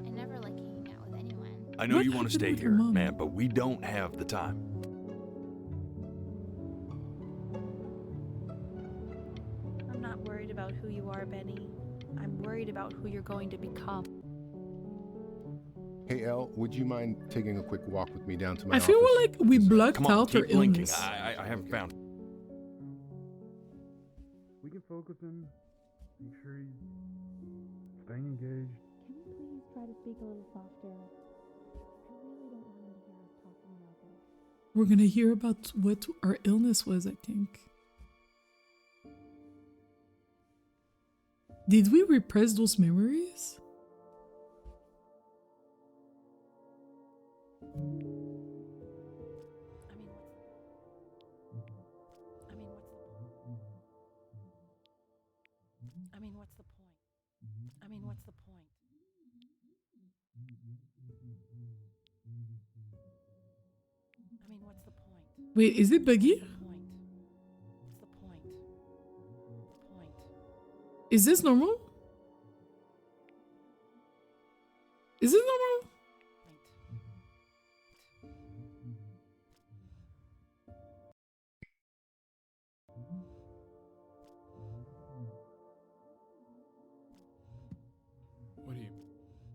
I never like hanging out with anyone. I know you want to stay here, man, but we don't have the time. I'm not worried about who you are, Benny. I'm worried about who you're going to become. Hey, Elle, would you mind taking a quick walk with me down to my I office? feel like we blocked Come on, out our keep blinking. illness. I haven't found it. We can focus him. Make sure he's staying engaged. Can you please try to speak a little softer? I really don't want him to hear us talking about this. We're gonna hear about what our illness was, I think. Did we repress those memories? I mean, what's the point? I mean, what's the point? I mean, what's the point? Wait, is it buggy? What's the point? Is this normal? Is this normal?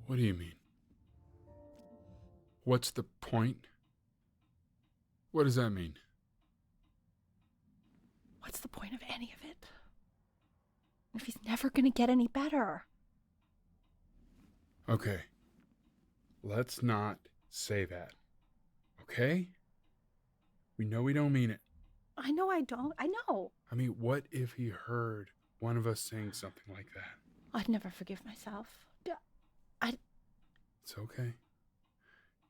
What do you mean? What's the point? What does that mean? What's the point of any of it? If he's never gonna get any better. Okay. Let's not say that. Okay? We know we don't mean it. I know I don't. I know. I mean, what if he heard one of us saying something like that? I'd never forgive myself. It's okay.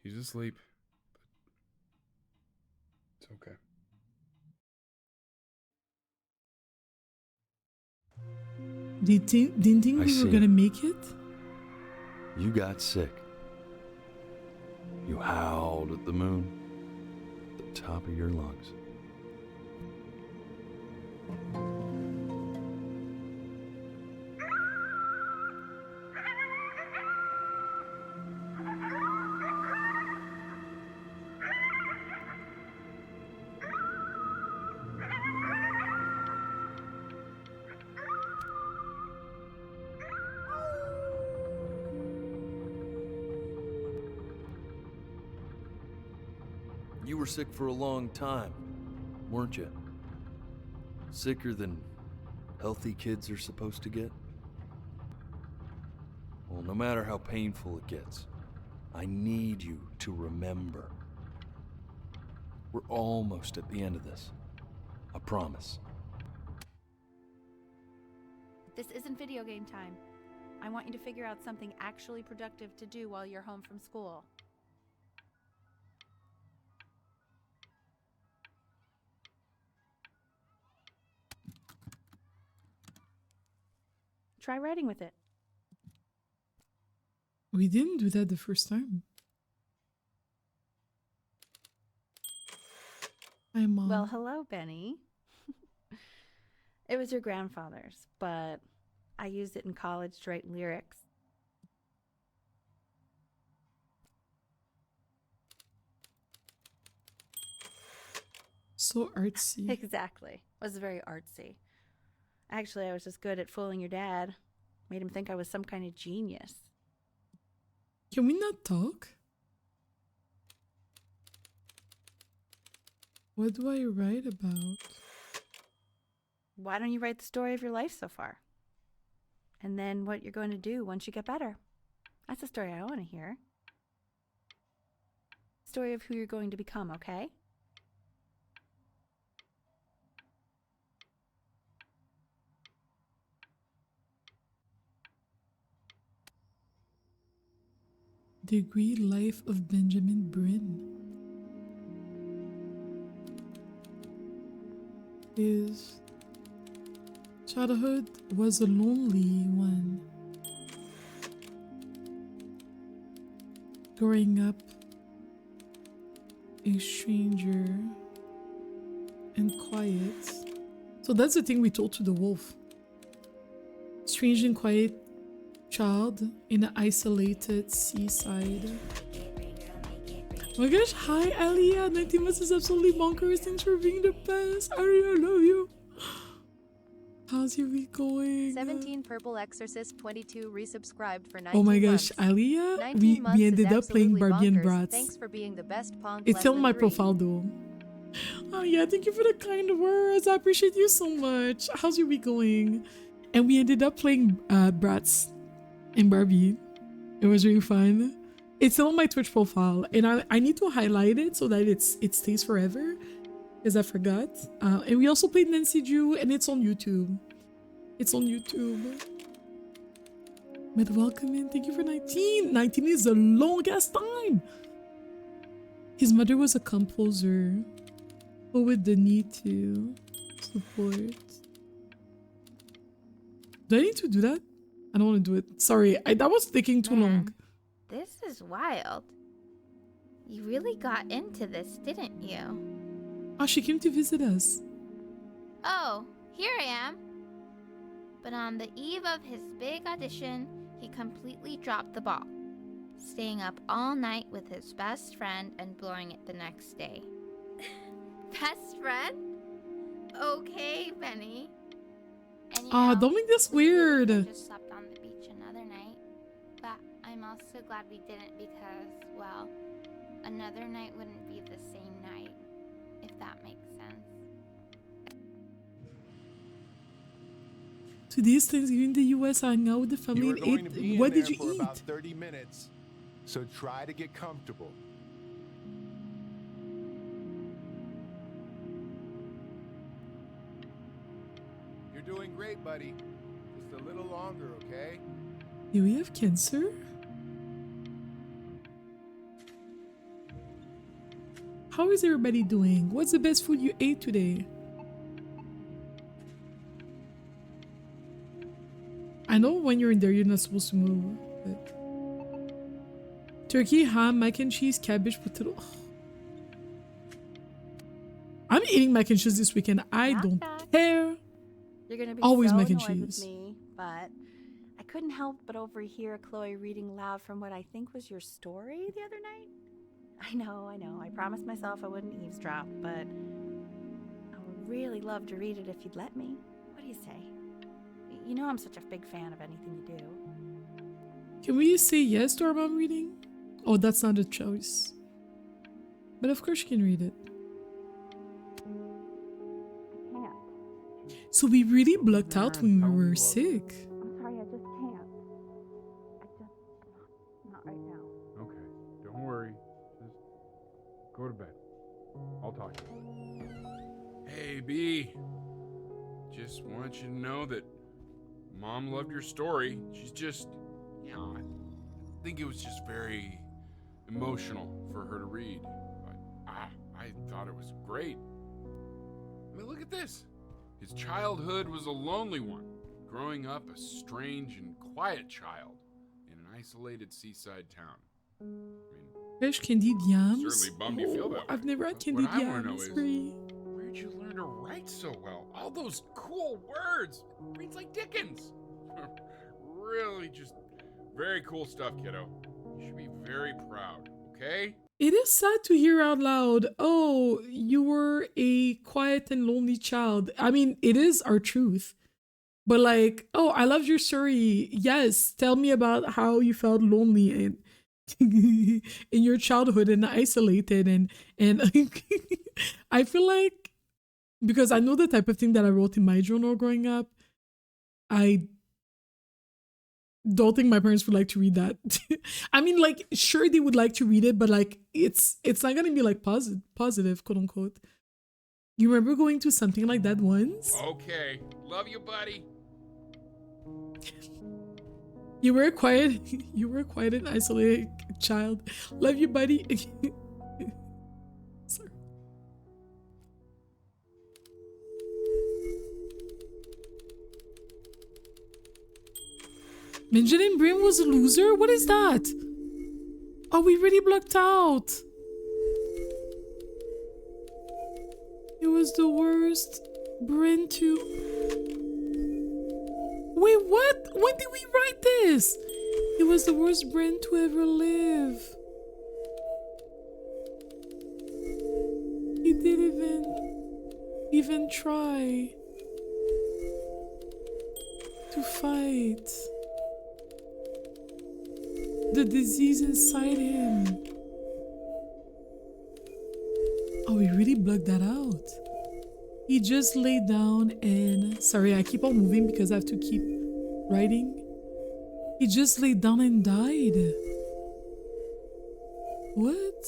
He's asleep. But it's okay. Didn't think we were gonna make it? You got sick. You howled at the moon at the top of your lungs. You were sick for a long time, weren't you? Sicker than healthy kids are supposed to get? Well, no matter how painful it gets, I need you to remember. We're almost at the end of this. I promise. This isn't video game time. I want you to figure out something actually productive to do while you're home from school. Try writing with it. We didn't do that the first time. Hi, Mom. Well, hello, Benny. It was your grandfather's, but I used it in college to write lyrics. So artsy. Exactly. It was very artsy. Actually, I was just good at fooling your dad. Made him think I was some kind of genius. Can we not talk? What do I write about? Why don't you write the story of your life so far? And then what you're going to do once you get better. That's the story I want to hear. Story of who you're going to become, okay? Degree Life of Benjamin Bryn. His childhood was a lonely one. Growing up a stranger and quiet. So that's the thing we told to the wolf. Strange and quiet child in an isolated seaside. Oh my gosh, hi Alia. 19 months is absolutely bonkers. Thanks for being the best. Aria, I love you. How's your week going? 17 Purple Exorcist 22 resubscribed for 19 Oh my months. gosh, Alia, 19 months we ended is up playing absolutely Barbie and bonkers. Bratz. Thanks for being the best Pond It's still on my Lesson 3. profile though. Oh yeah, thank you for the kind words. I appreciate you so much. How's your week going? And we ended up playing Bratz and Barbie. It was really fun. It's still on my Twitch profile, and I need to highlight it so that it stays forever, because I forgot. And we also played Nancy Drew, and it's on YouTube. It's on YouTube. But welcome in. Thank you for 19. 19 is the longest time. His mother was a composer, but with the need to support. Do I need to do that? I don't want to do it. Sorry, that was taking too long. This is wild. You really got into this, didn't you? Oh, she came to visit us. Oh, here I am. But on the eve of his big audition, he completely dropped the ball, staying up all night with his best friend and blowing it the next day. Best friend? Okay, Benny. And you know, don't make this we really weird. could've just slept on the beach another night. But I'm also glad we didn't because, well, another night wouldn't be the same night, if that makes sense. Today's Thanksgiving in the US, I hang out with the family You and are going to be ate. What in there did you for eat? about 30 minutes, so try to get comfortable. You're doing great, buddy. Just a little longer, okay? Do we have cancer? How is everybody doing? What's the best food you ate today? I know when you're in there, you're not supposed to move. But... Turkey, ham, mac and cheese, cabbage, potato. I'm eating mac and cheese this weekend. I don't care. You're gonna be Always so mac and annoyed cheese. with me, but I couldn't help but overhear Chloe reading loud from what I think was your story the other night. I know. I promised myself I wouldn't eavesdrop, but I would really love to read it if you'd let me. What do you say? You know I'm such a big fan of anything you do. Can we say yes to our mom reading? Oh, that's not a choice. But of course you can read it. I can't. So we really blocked out when we were sick. I'm sorry, I just can't. Not right now. Okay, don't worry. Just go to bed. I'll talk to you. Hey, B. Just want you to know that Mom loved your story. She's just, you know, I think it was just very emotional for her to read. But I thought it was great. I mean, look at this. His childhood was a lonely one, growing up a strange and quiet child in an isolated seaside town. I mean, Fresh candied yams. certainly bummed you feel that way. I've never had But candied what I want to know yams. is, Free. where'd you learn to write so well? All those cool words. Reads like Dickens. Really just very cool stuff, kiddo. You should be very proud, okay? It is sad to hear out loud, oh, you were a quiet and lonely child. I mean, it is our truth. But like, oh, I loved your story. Yes, tell me about how you felt lonely in in your childhood and isolated and I feel like, because I know the type of thing that I wrote in my journal growing up, I don't think my parents would like to read that. I mean, like, sure they would like to read it, but like it's not gonna be like positive, quote unquote. You remember going to something like that once? Okay. Love you, buddy. You were a quiet and isolated child. Love you, buddy. Sorry. Benjamin Brim was a loser? What is that? Oh, we really blocked out. It was the worst. Brin too. Wait, what? When did we write this? It was the worst Brin to ever live. He didn't even try to fight the disease inside him. Oh, we really blocked that out. He just laid down and... Sorry, I keep on moving because I have to keep writing. He just laid down and died. What?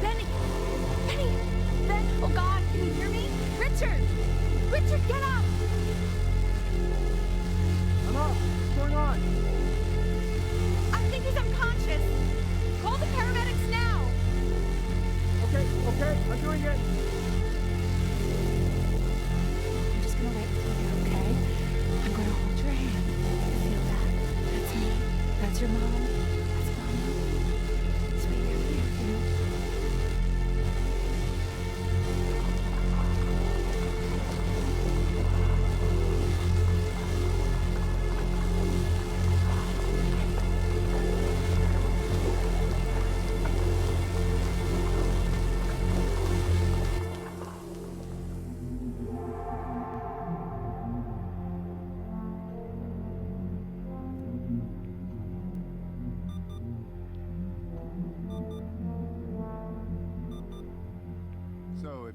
Benny! Benny! Ben! Oh God, can you hear me? Richard! Richard, get up! I'm up. What's going I'm doing it. I'm just gonna wait for you, okay? I'm gonna hold your hand. Feel that? That's me. That's your mom. That's mama. Sweetie, I'm here for you. So if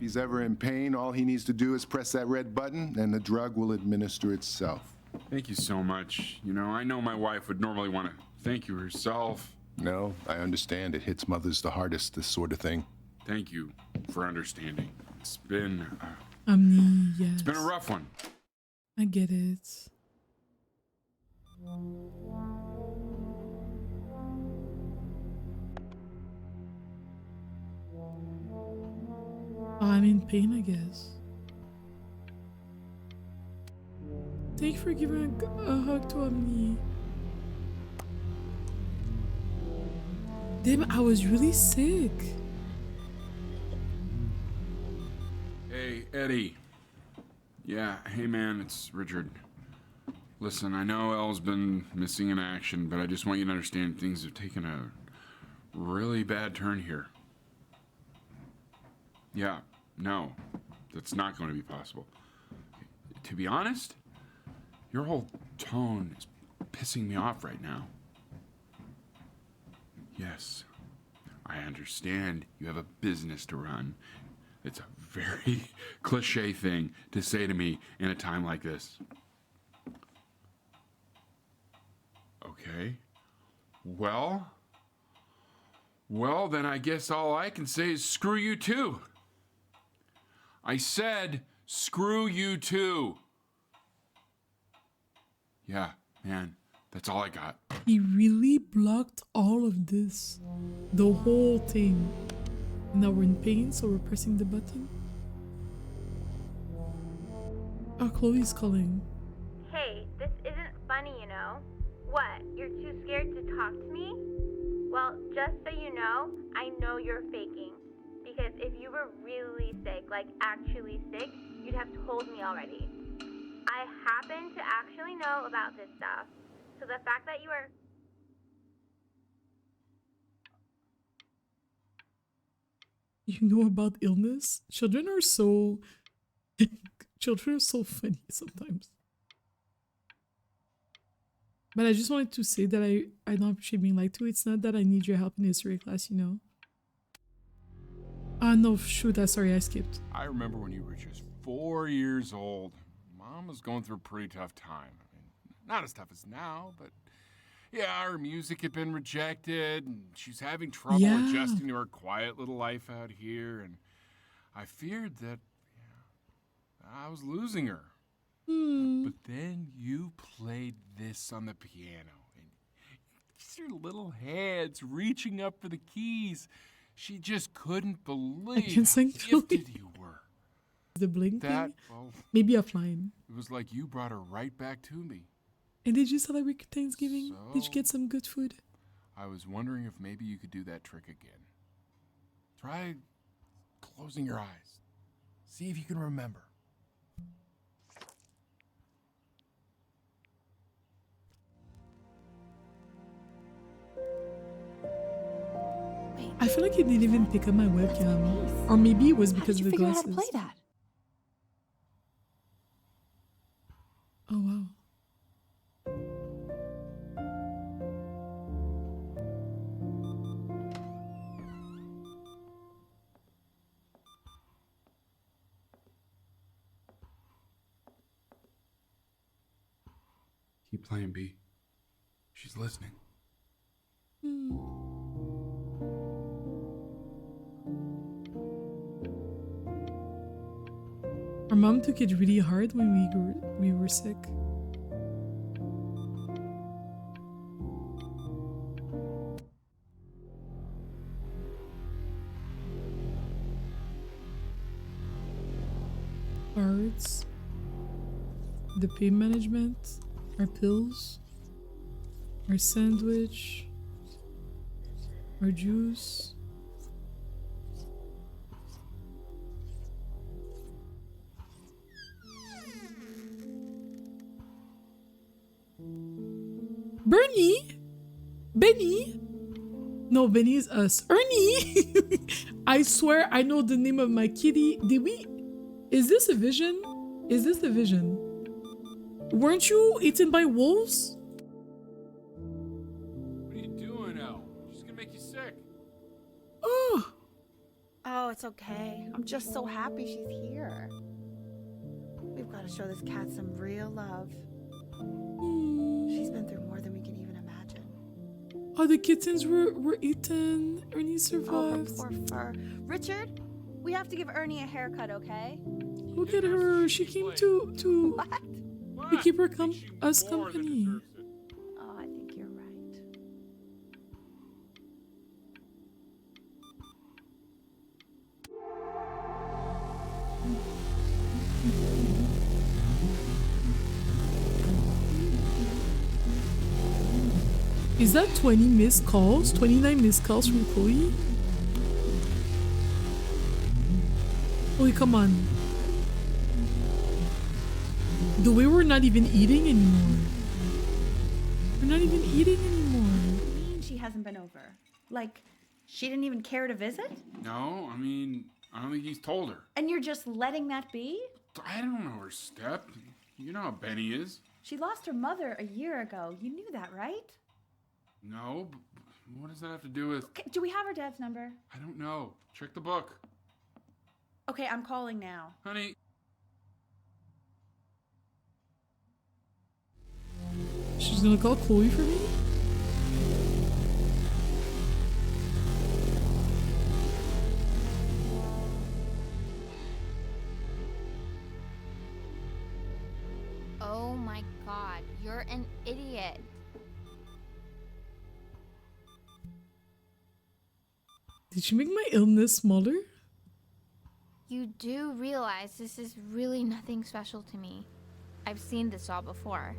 he's ever in pain, all he needs to do is press that red button and the drug will administer itself. Thank you so much. You know, I know my wife would normally want to thank you herself. No, I understand. It hits mothers the hardest, this sort of thing. Thank you for understanding. It's been... yes. It's been a rough one. I get it. I'm in pain, I guess. Thank you for giving a hug to Omni. Damn, I was really sick. Hey, Eddie. Yeah, hey man, it's Richard. Listen, I know Elle's been missing in action, but I just want you to understand things have taken a really bad turn here. Yeah, no, that's not going to be possible. To be honest, your whole tone is pissing me off right now. Yes, I understand you have a business to run. It's a very cliche thing to say to me in a time like this. Okay. Well, then I guess all I can say is screw you too. I said screw you too. Yeah, man, that's all I got. He really blocked all of this. The whole thing. Now we're in pain, so we're pressing the button. Oh, Chloe's calling. Hey, this isn't funny, you know? What, you're too scared to talk to me? Well, just so you know, I know you're faking. Because if you were really sick, like actually sick, you'd have told me already. I happen to actually know about this stuff. So the fact that you are... You know about illness? Children are so funny sometimes. But I just wanted to say that I don't appreciate being lied to. It's not that I need your help in history class, you know. No, shoot, sorry, I skipped. I remember when you were just 4 years old. Mom was going through a pretty tough time. I mean, not as tough as now, but yeah, her music had been rejected, and she's having trouble adjusting to her quiet little life out here, and I feared that I was losing her. But then you played this on the piano, and just your little hands reaching up for the keys. She just couldn't believe how gifted you were. The bling thing? Well, maybe offline. It was like you brought her right back to me. And did you celebrate Thanksgiving? So, did you get some good food? I was wondering if maybe you could do that trick again. Try closing your eyes. See if you can remember. I feel like it didn't even pick up my webcam. Or maybe it was because of the glasses. How to play that? Oh, wow. Keep playing, B. She's listening. Our mom took it really hard when we were sick. cards, the pain management, our pills, our sandwich, our juice. Bernie? Benny? No, Benny is us. Ernie! I swear I know the name of my kitty. Did we... Is this a vision? Is this the vision? Weren't you eaten by wolves? What are you doing, Elle? She's gonna make you sick. Oh! Oh, it's okay. I'm just so happy she's here. We've got to show this cat some real love. She's been through more than we can even imagine. Oh, the kittens were eaten. Ernie survived. Oh, her poor fur. Richard, we have to give Ernie a haircut, okay? Look at her. She came to keep her us company. Oh, I think you're right. Is that 20 missed calls? 29 missed calls from Chloe? Chloe, come on. The way we're not even eating anymore. We're not even eating anymore. What do you mean she hasn't been over? Like, she didn't even care to visit? No, I mean, I don't think he's told her. And you're just letting that be? I don't know her step. You know how Benny is. She lost her mother a year ago. You knew that, right? No, but what does that have to do with... Okay, do we have her dad's number? I don't know. Check the book. Okay, I'm calling now. Honey. She's gonna call Chloe for me? Oh my god, you're an idiot. Did she make my illness smaller? You do realize this is really nothing special to me. I've seen this all before.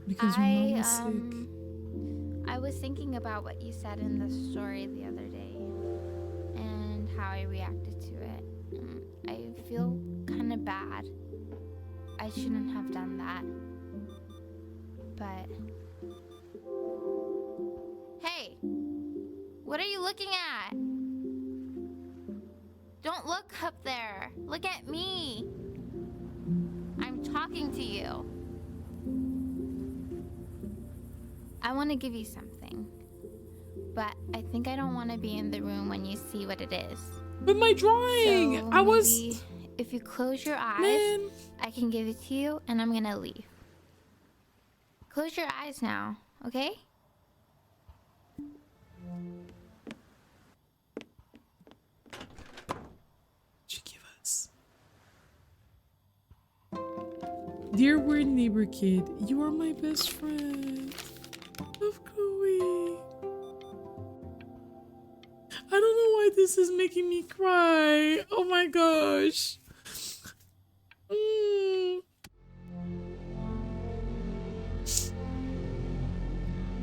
Because your mom was sick. I was thinking about what you said in the story the other day and how I reacted to it. I feel kind of bad. I shouldn't have done that. But... Hey! What are you looking at? Don't look up there. Look at me. I'm talking to you. I want to give you something. But I think I don't want to be in the room when you see what it is. But my drawing! So I was... maybe if you close your eyes, Man. I can give it to you and I'm gonna leave. Close your eyes now, okay? Dear weird neighbor kid, you are my best friend. Love, Chloe. I don't know why this is making me cry. Oh my gosh.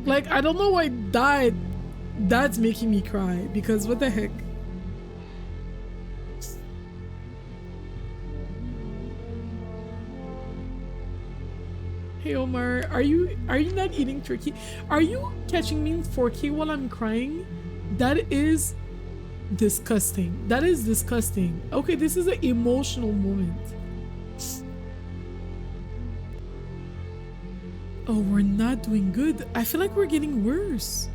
Like, I don't know why that's making me cry, because what the heck? Hey Omar, are you not eating turkey? Are you catching me in 4K while I'm crying? That is disgusting. That is disgusting. Okay, this is an emotional moment. Oh, we're not doing good. I feel like we're getting worse.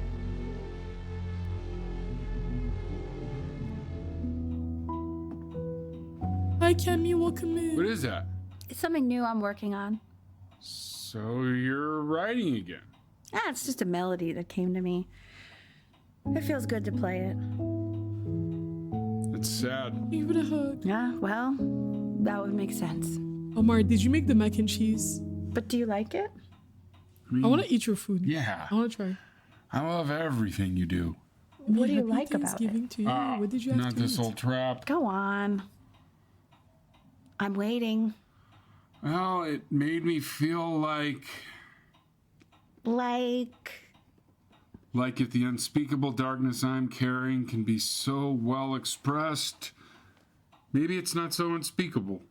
Hi Cammy, welcome in. What is that? It's something new I'm working on. So you're writing again? Ah, it's just a melody that came to me. It feels good to play it. It's sad. Give it a hug. Yeah, well, that would make sense. Omar, did you make the mac and cheese? But do you like it? I want to eat your food. Yeah. I want to try. I love everything you do. What do you Happy like about Thanksgiving it? to you. What did you have Not to this eat? old trap. Go on. I'm waiting. Well, it made me feel like if the unspeakable darkness I'm carrying can be so well expressed, maybe it's not so unspeakable.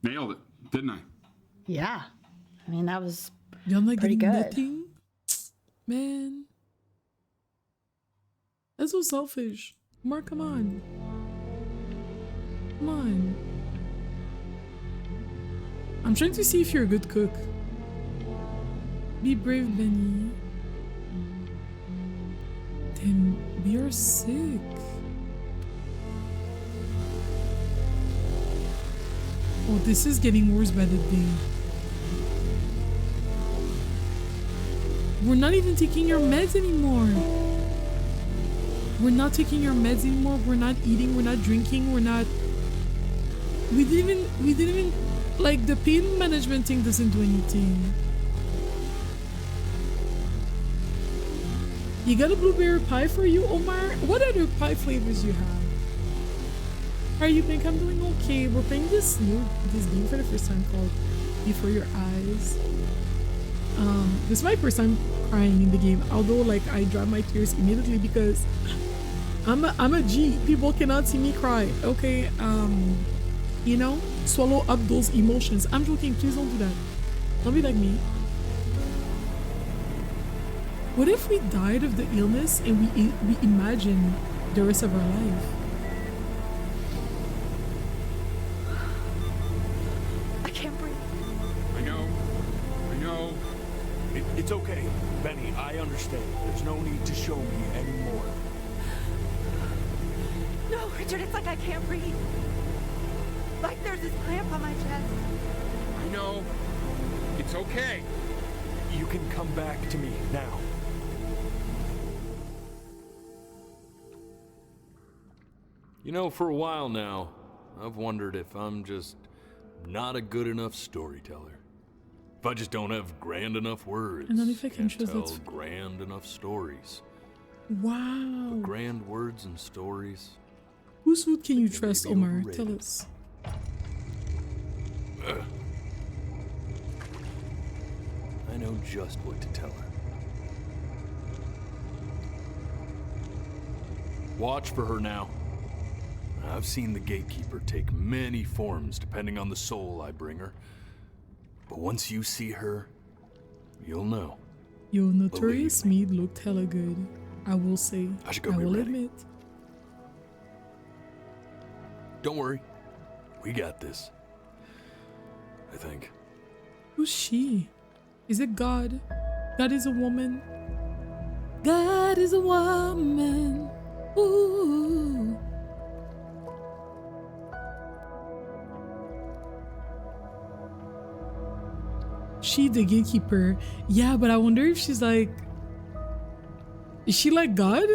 Nailed it, didn't I? Yeah. I mean, that was You're not pretty getting good. nothing? Man. That's so selfish. Mark, come on. Come on. I'm trying to see if you're a good cook. Be brave, Benny. Damn, we are sick. Oh, this is getting worse by the day. We're not even taking your meds anymore. We're not taking your meds anymore. We're not eating. We're not drinking. We're not. We didn't even, like, the pain management thing doesn't do anything. You got a blueberry pie for you, Omar? What other pie flavors you have? How you think? I'm doing okay. We're playing this game for the first time called Before Your Eyes. This is my first time crying in the game, although like I dry my tears immediately because I'm a G. People cannot see me cry. Okay, you know, swallow up those emotions. I'm joking. Please don't do that. Don't be like me. What if we died of the illness and we imagine the rest of our life? I can't breathe. I know. It's okay, Benny. I understand. There's no need to show me anymore. No, Richard, it's like I can't breathe. Like there's this cramp on my chest. I know. It's okay. You can come back to me now. You know, for a while now, I've wondered if I'm just not a good enough storyteller. If I just don't have grand enough words. And then if I can can't choose, tell grand enough stories. Wow. But grand words and stories. Whose food can you trust, Omar? Tell us. I know just what to tell her. Watch for her now. I've seen the gatekeeper take many forms depending on the soul I bring her. But once you see her, you'll know. Yo, Notorious meat looked hella good. I will say. I should go I be will ready. admit. Don't worry. We got this. I think. Who's she? Is it God? God is a woman. God is a woman. Ooh. She the gatekeeper. Yeah, but I wonder if she's like, is she like God?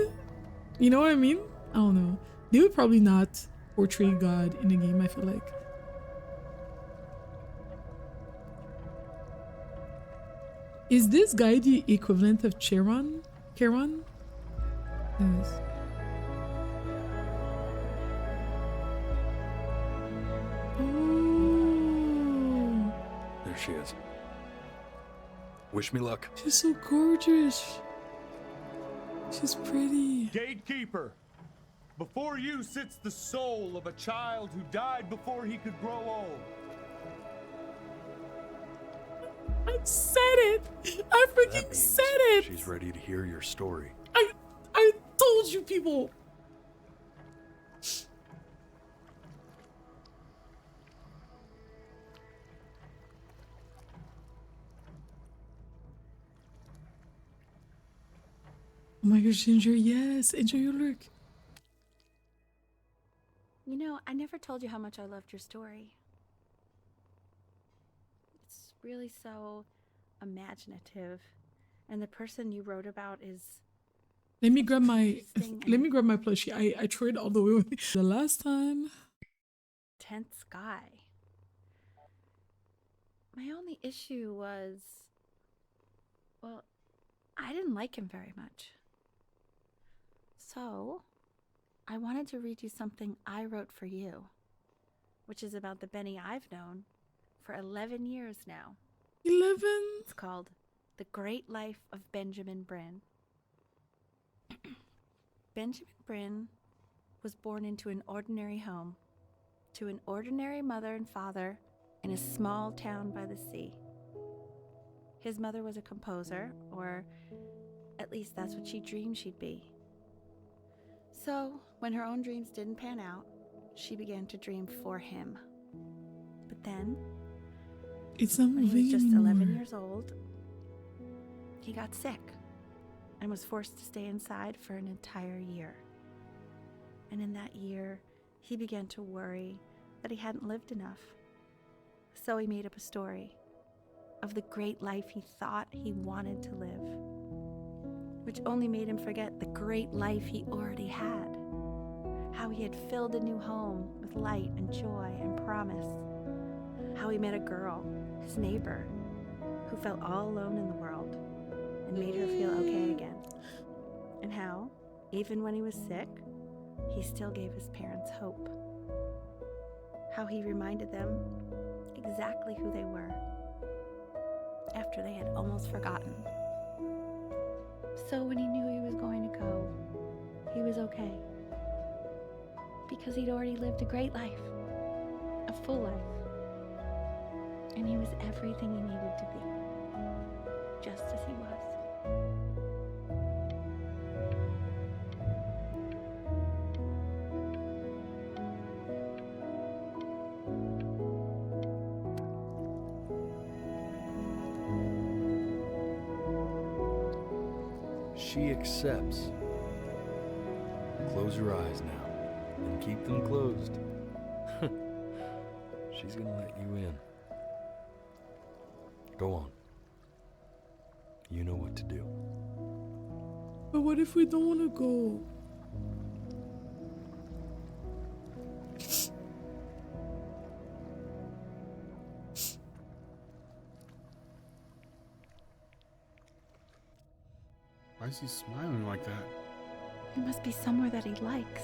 You know what I mean? I don't know. They would probably not portray God in the game, I feel like. Is this guy the equivalent of Charon? Charon? Yes. Oh, There she is. Wish me luck. she's so gorgeous. She's pretty. Gatekeeper, before you sits the soul of a child who died before he could grow old. I said it. I freaking said it. She's ready to hear your story. I told you people. Oh my gosh, Ginger, yes. Enjoy your look. You know, I never told you how much I loved your story. It's really so imaginative. And the person you wrote about is Let me grab my interesting let and me grab my plushie. I threw it all the way with me. The last time. tense guy. My only issue was, well, I didn't like him very much. So, I wanted to read you something I wrote for you. which is about the Benny I've known for 11 years now. 11? It's called The Great Life of Benjamin Bryn. Benjamin Bryn was born into an ordinary home, to an ordinary mother and father in a small town by the sea. His mother was a composer, or at least that's what she dreamed she'd be. So, when her own dreams didn't pan out, she began to dream for him. But then, it's not when he was moving just anymore. 11 years old, he got sick and was forced to stay inside for an entire year. And in that year, he began to worry that he hadn't lived enough. So he made up a story of the great life he thought he wanted to live, which only made him forget the great life he already had. How he had filled a new home with light and joy and promise. How he met a girl, his neighbor, who felt all alone in the world and made her feel okay again. And how, even when he was sick, he still gave his parents hope. How he reminded them exactly who they were after they had almost forgotten. So when he knew he was going to go, he was okay. Because he'd already lived a great life, a full life. And he was everything he needed to be, just as he was. She accepts. Close your eyes now, and keep them closed. She's gonna let you in. Go on. You know what to do. But what if we don't want to go? Why is he smiling like that? It must be somewhere that he likes.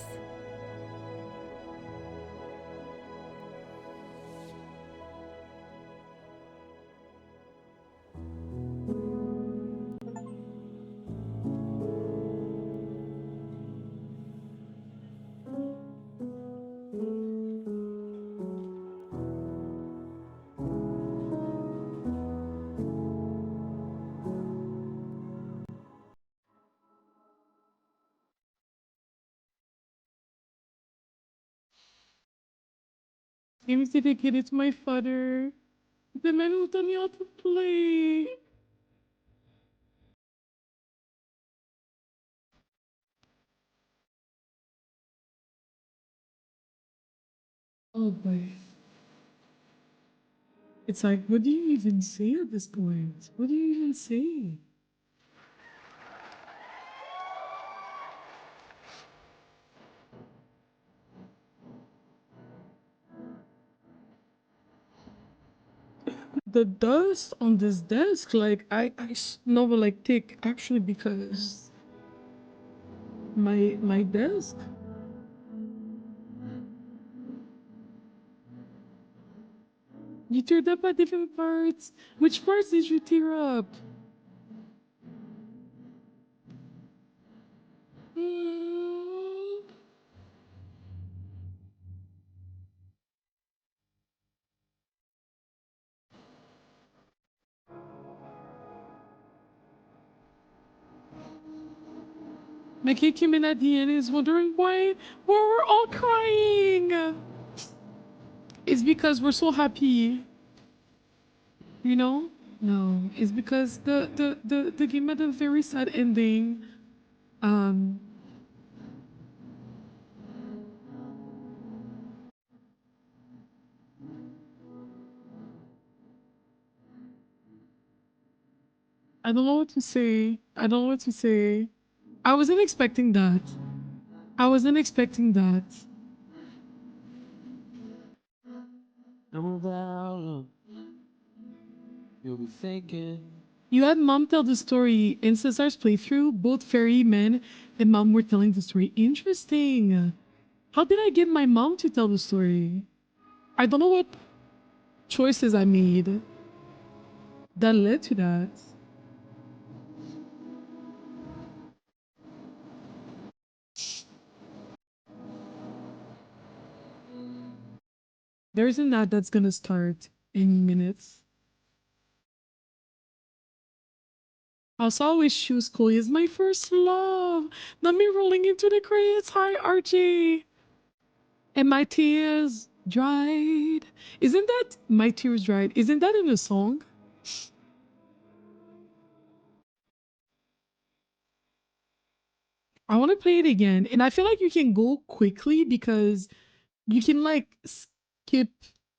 Game is dedicated to my father, the man who taught me how to play. Oh boy. It's like, what do you even say at this point? What do you even say? The dust on this desk, like I smell like thick actually because my desk. You teared up at different parts. Which parts did you tear up? Mm. My kid came in at the end and is wondering why we're all crying. It's because we're so happy. You know? No. It's because the game had a very sad ending. I don't know what to say. I don't know what to say. I wasn't expecting that. I wasn't expecting that. You'll be thinking. You had mom tell the story in Cesar's playthrough. Both ferrymen and mom were telling the story. Interesting. How did I get my mom to tell the story? I don't know what choices I made that led to that. There's an ad that's gonna start in minutes. I'll always choose Chloe as my first love. Not me rolling into the credits. Hi, Archie. And my tears dried. Isn't that my tears dried? Isn't that in the song? I want to play it again. And I feel like you can go quickly because you can like skip,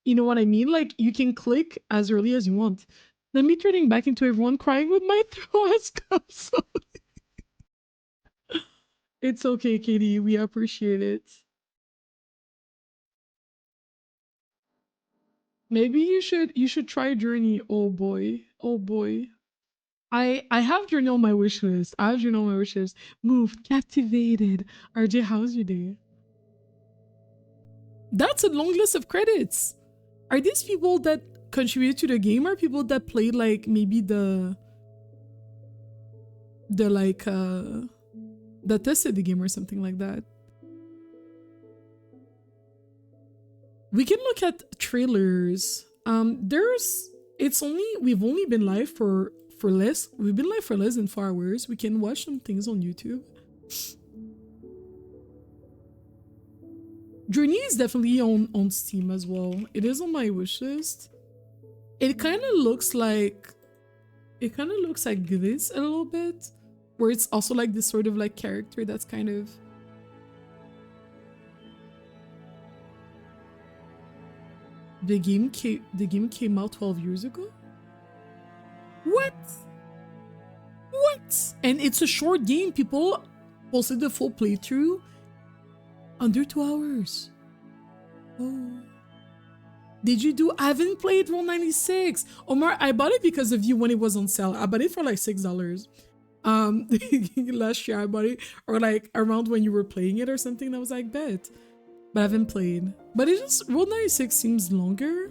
you know what I mean? Like you can click as early as you want. Let me turning back into everyone crying with my throat. So it's okay, Katie. We appreciate it. Maybe you should try Journey. Oh boy. Oh boy. I have Journey on my wish list. I have Journey on my wish list. Move, captivated. RJ, how's your day? That's a long list of credits. Are these people that contributed to the game or people that played like maybe the like that tested the game or something like that? We can look at trailers. We've only been live for less. We've been live for less than 4 hours. We can watch some things on YouTube. Journey is definitely on Steam as well. It is on my wish list. It kind of looks like this a little bit, where it's also like this sort of like character that's kind of the game came out 12 years ago. What? And it's a short game. People posted the full playthrough under 2 hours. Oh. Did you do? I haven't played Roll 96. Omar, I bought it because of you when it was on sale. I bought it for like $6. Last year I bought it, or like around when you were playing it or something. I was like, bet. But I haven't played. But it just, Roll 96 seems longer.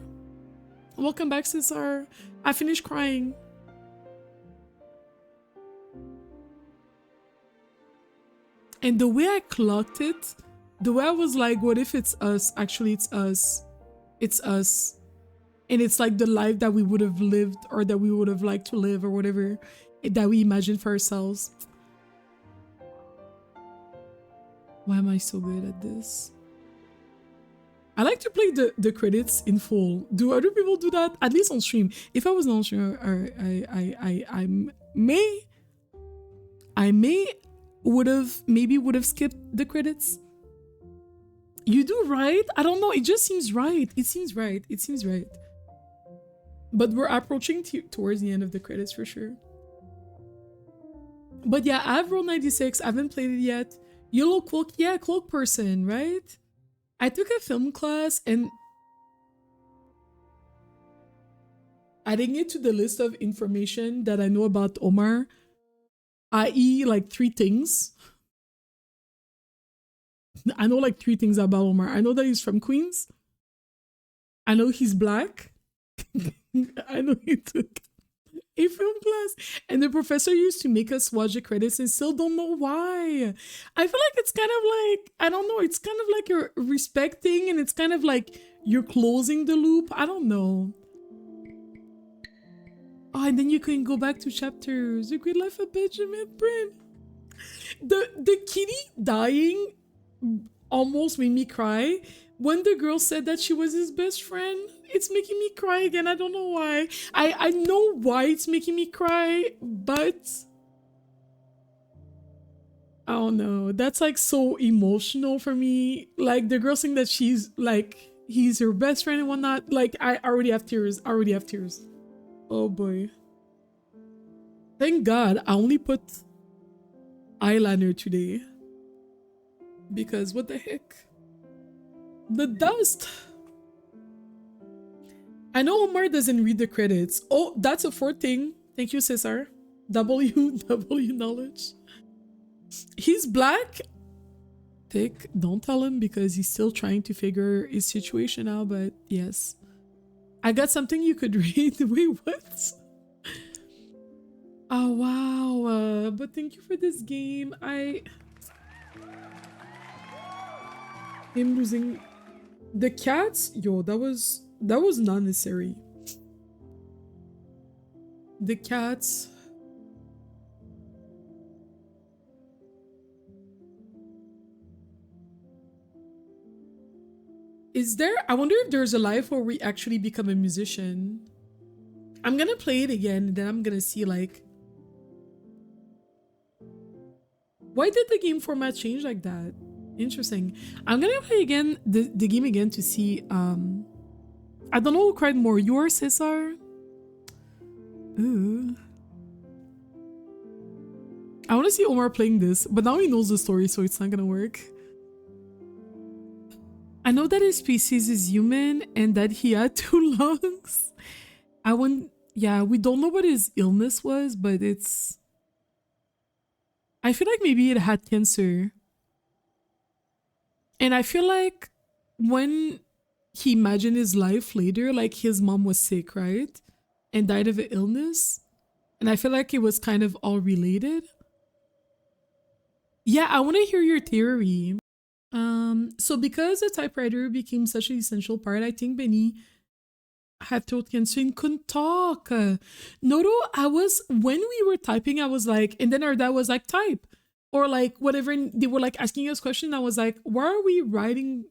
Welcome back, Cesar. I finished crying. And the way I clocked it, the way I was like, what if it's us? Actually, it's us. It's us. And it's like the life that we would have lived or that we would have liked to live or whatever that we imagined for ourselves. Why am I so good at this? I like to play the credits in full. Do other people do that? At least on stream. If I was not on stream, I may would have skipped the credits. You do, right? I don't know. It just seems right. It seems right. It seems right. But we're approaching towards the end of the credits for sure. But yeah, I have Roll 96. I haven't played it yet. Yellow Cloak. Yeah, Cloak person, right? I took a film class and adding it to the list of information that I know about Omar, i.e. like 3 things. I know like 3 things about Omar. I know that he's from Queens. I know he's black. I know he took a film class. And the professor used to make us watch the credits and still don't know why. I feel like it's kind of like, I don't know, it's kind of like a respect thing and it's kind of like you're closing the loop. I don't know. Oh, and then you can go back to chapters. The Great Life of Benjamin Brin. The kitty dying almost made me cry. When the girl said that she was his best friend, it's making me cry again. I don't know why. I know why it's making me cry, but I don't know. That's like so emotional for me. Like the girl saying that she's like, he's her best friend and whatnot. Like I already have tears. Oh boy. Thank God I only put eyeliner today. Because what the heck? The dust. I know Omar doesn't read the credits. Oh, that's a 4th thing. Thank you, Cesar. W knowledge. He's black. dramatic. Don't tell him because he's still trying to figure his situation out, but yes. I got something you could read. Wait, what? Oh, wow. But thank you for this game. Him losing the cats. Yo, that was not necessary. The cats. Is there? I wonder if there's a life where we actually become a musician. I'm gonna play it again, and then I'm gonna see like. Why did the game format change like that? Interesting. I'm gonna play again the game again to see. I don't know who cried more, you or Cesar? Ooh. I want to see Omar playing this, but now he knows the story, so it's not gonna work. I know that his species is human and that he had 2 lungs. Yeah, we don't know what his illness was, but it's... I feel like maybe it had cancer. And I feel like when he imagined his life later, like his mom was sick, right? And died of an illness. And I feel like it was kind of all related. Yeah, I want to hear your theory. So because the typewriter became such an essential part, I think Benny had throat cancer and couldn't talk. Noto, when we were typing, I was like, and then our dad was like, type. Or like whatever, and they were like asking us questions. I was like, why are we writing?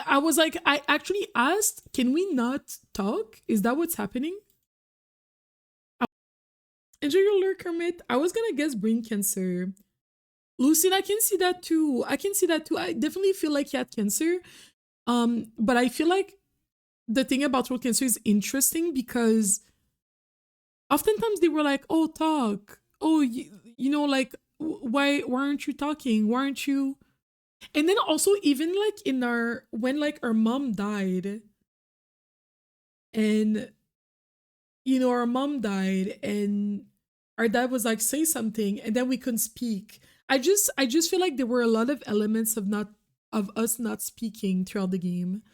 I was like, I actually asked, can we not talk? Is that what's happening? Enjoy your lurk, Kermit. I was gonna guess brain cancer. Lucine, I can see that too. I definitely feel like he had cancer. But I feel like the thing about throat cancer is interesting because oftentimes they were like, oh, talk. Oh, you know, like, why aren't you talking? Why aren't you? And then also even like when like our mom died and, you know, our mom died and our dad was like, say something, and then we couldn't speak. I just feel like there were a lot of elements of us not speaking throughout the game.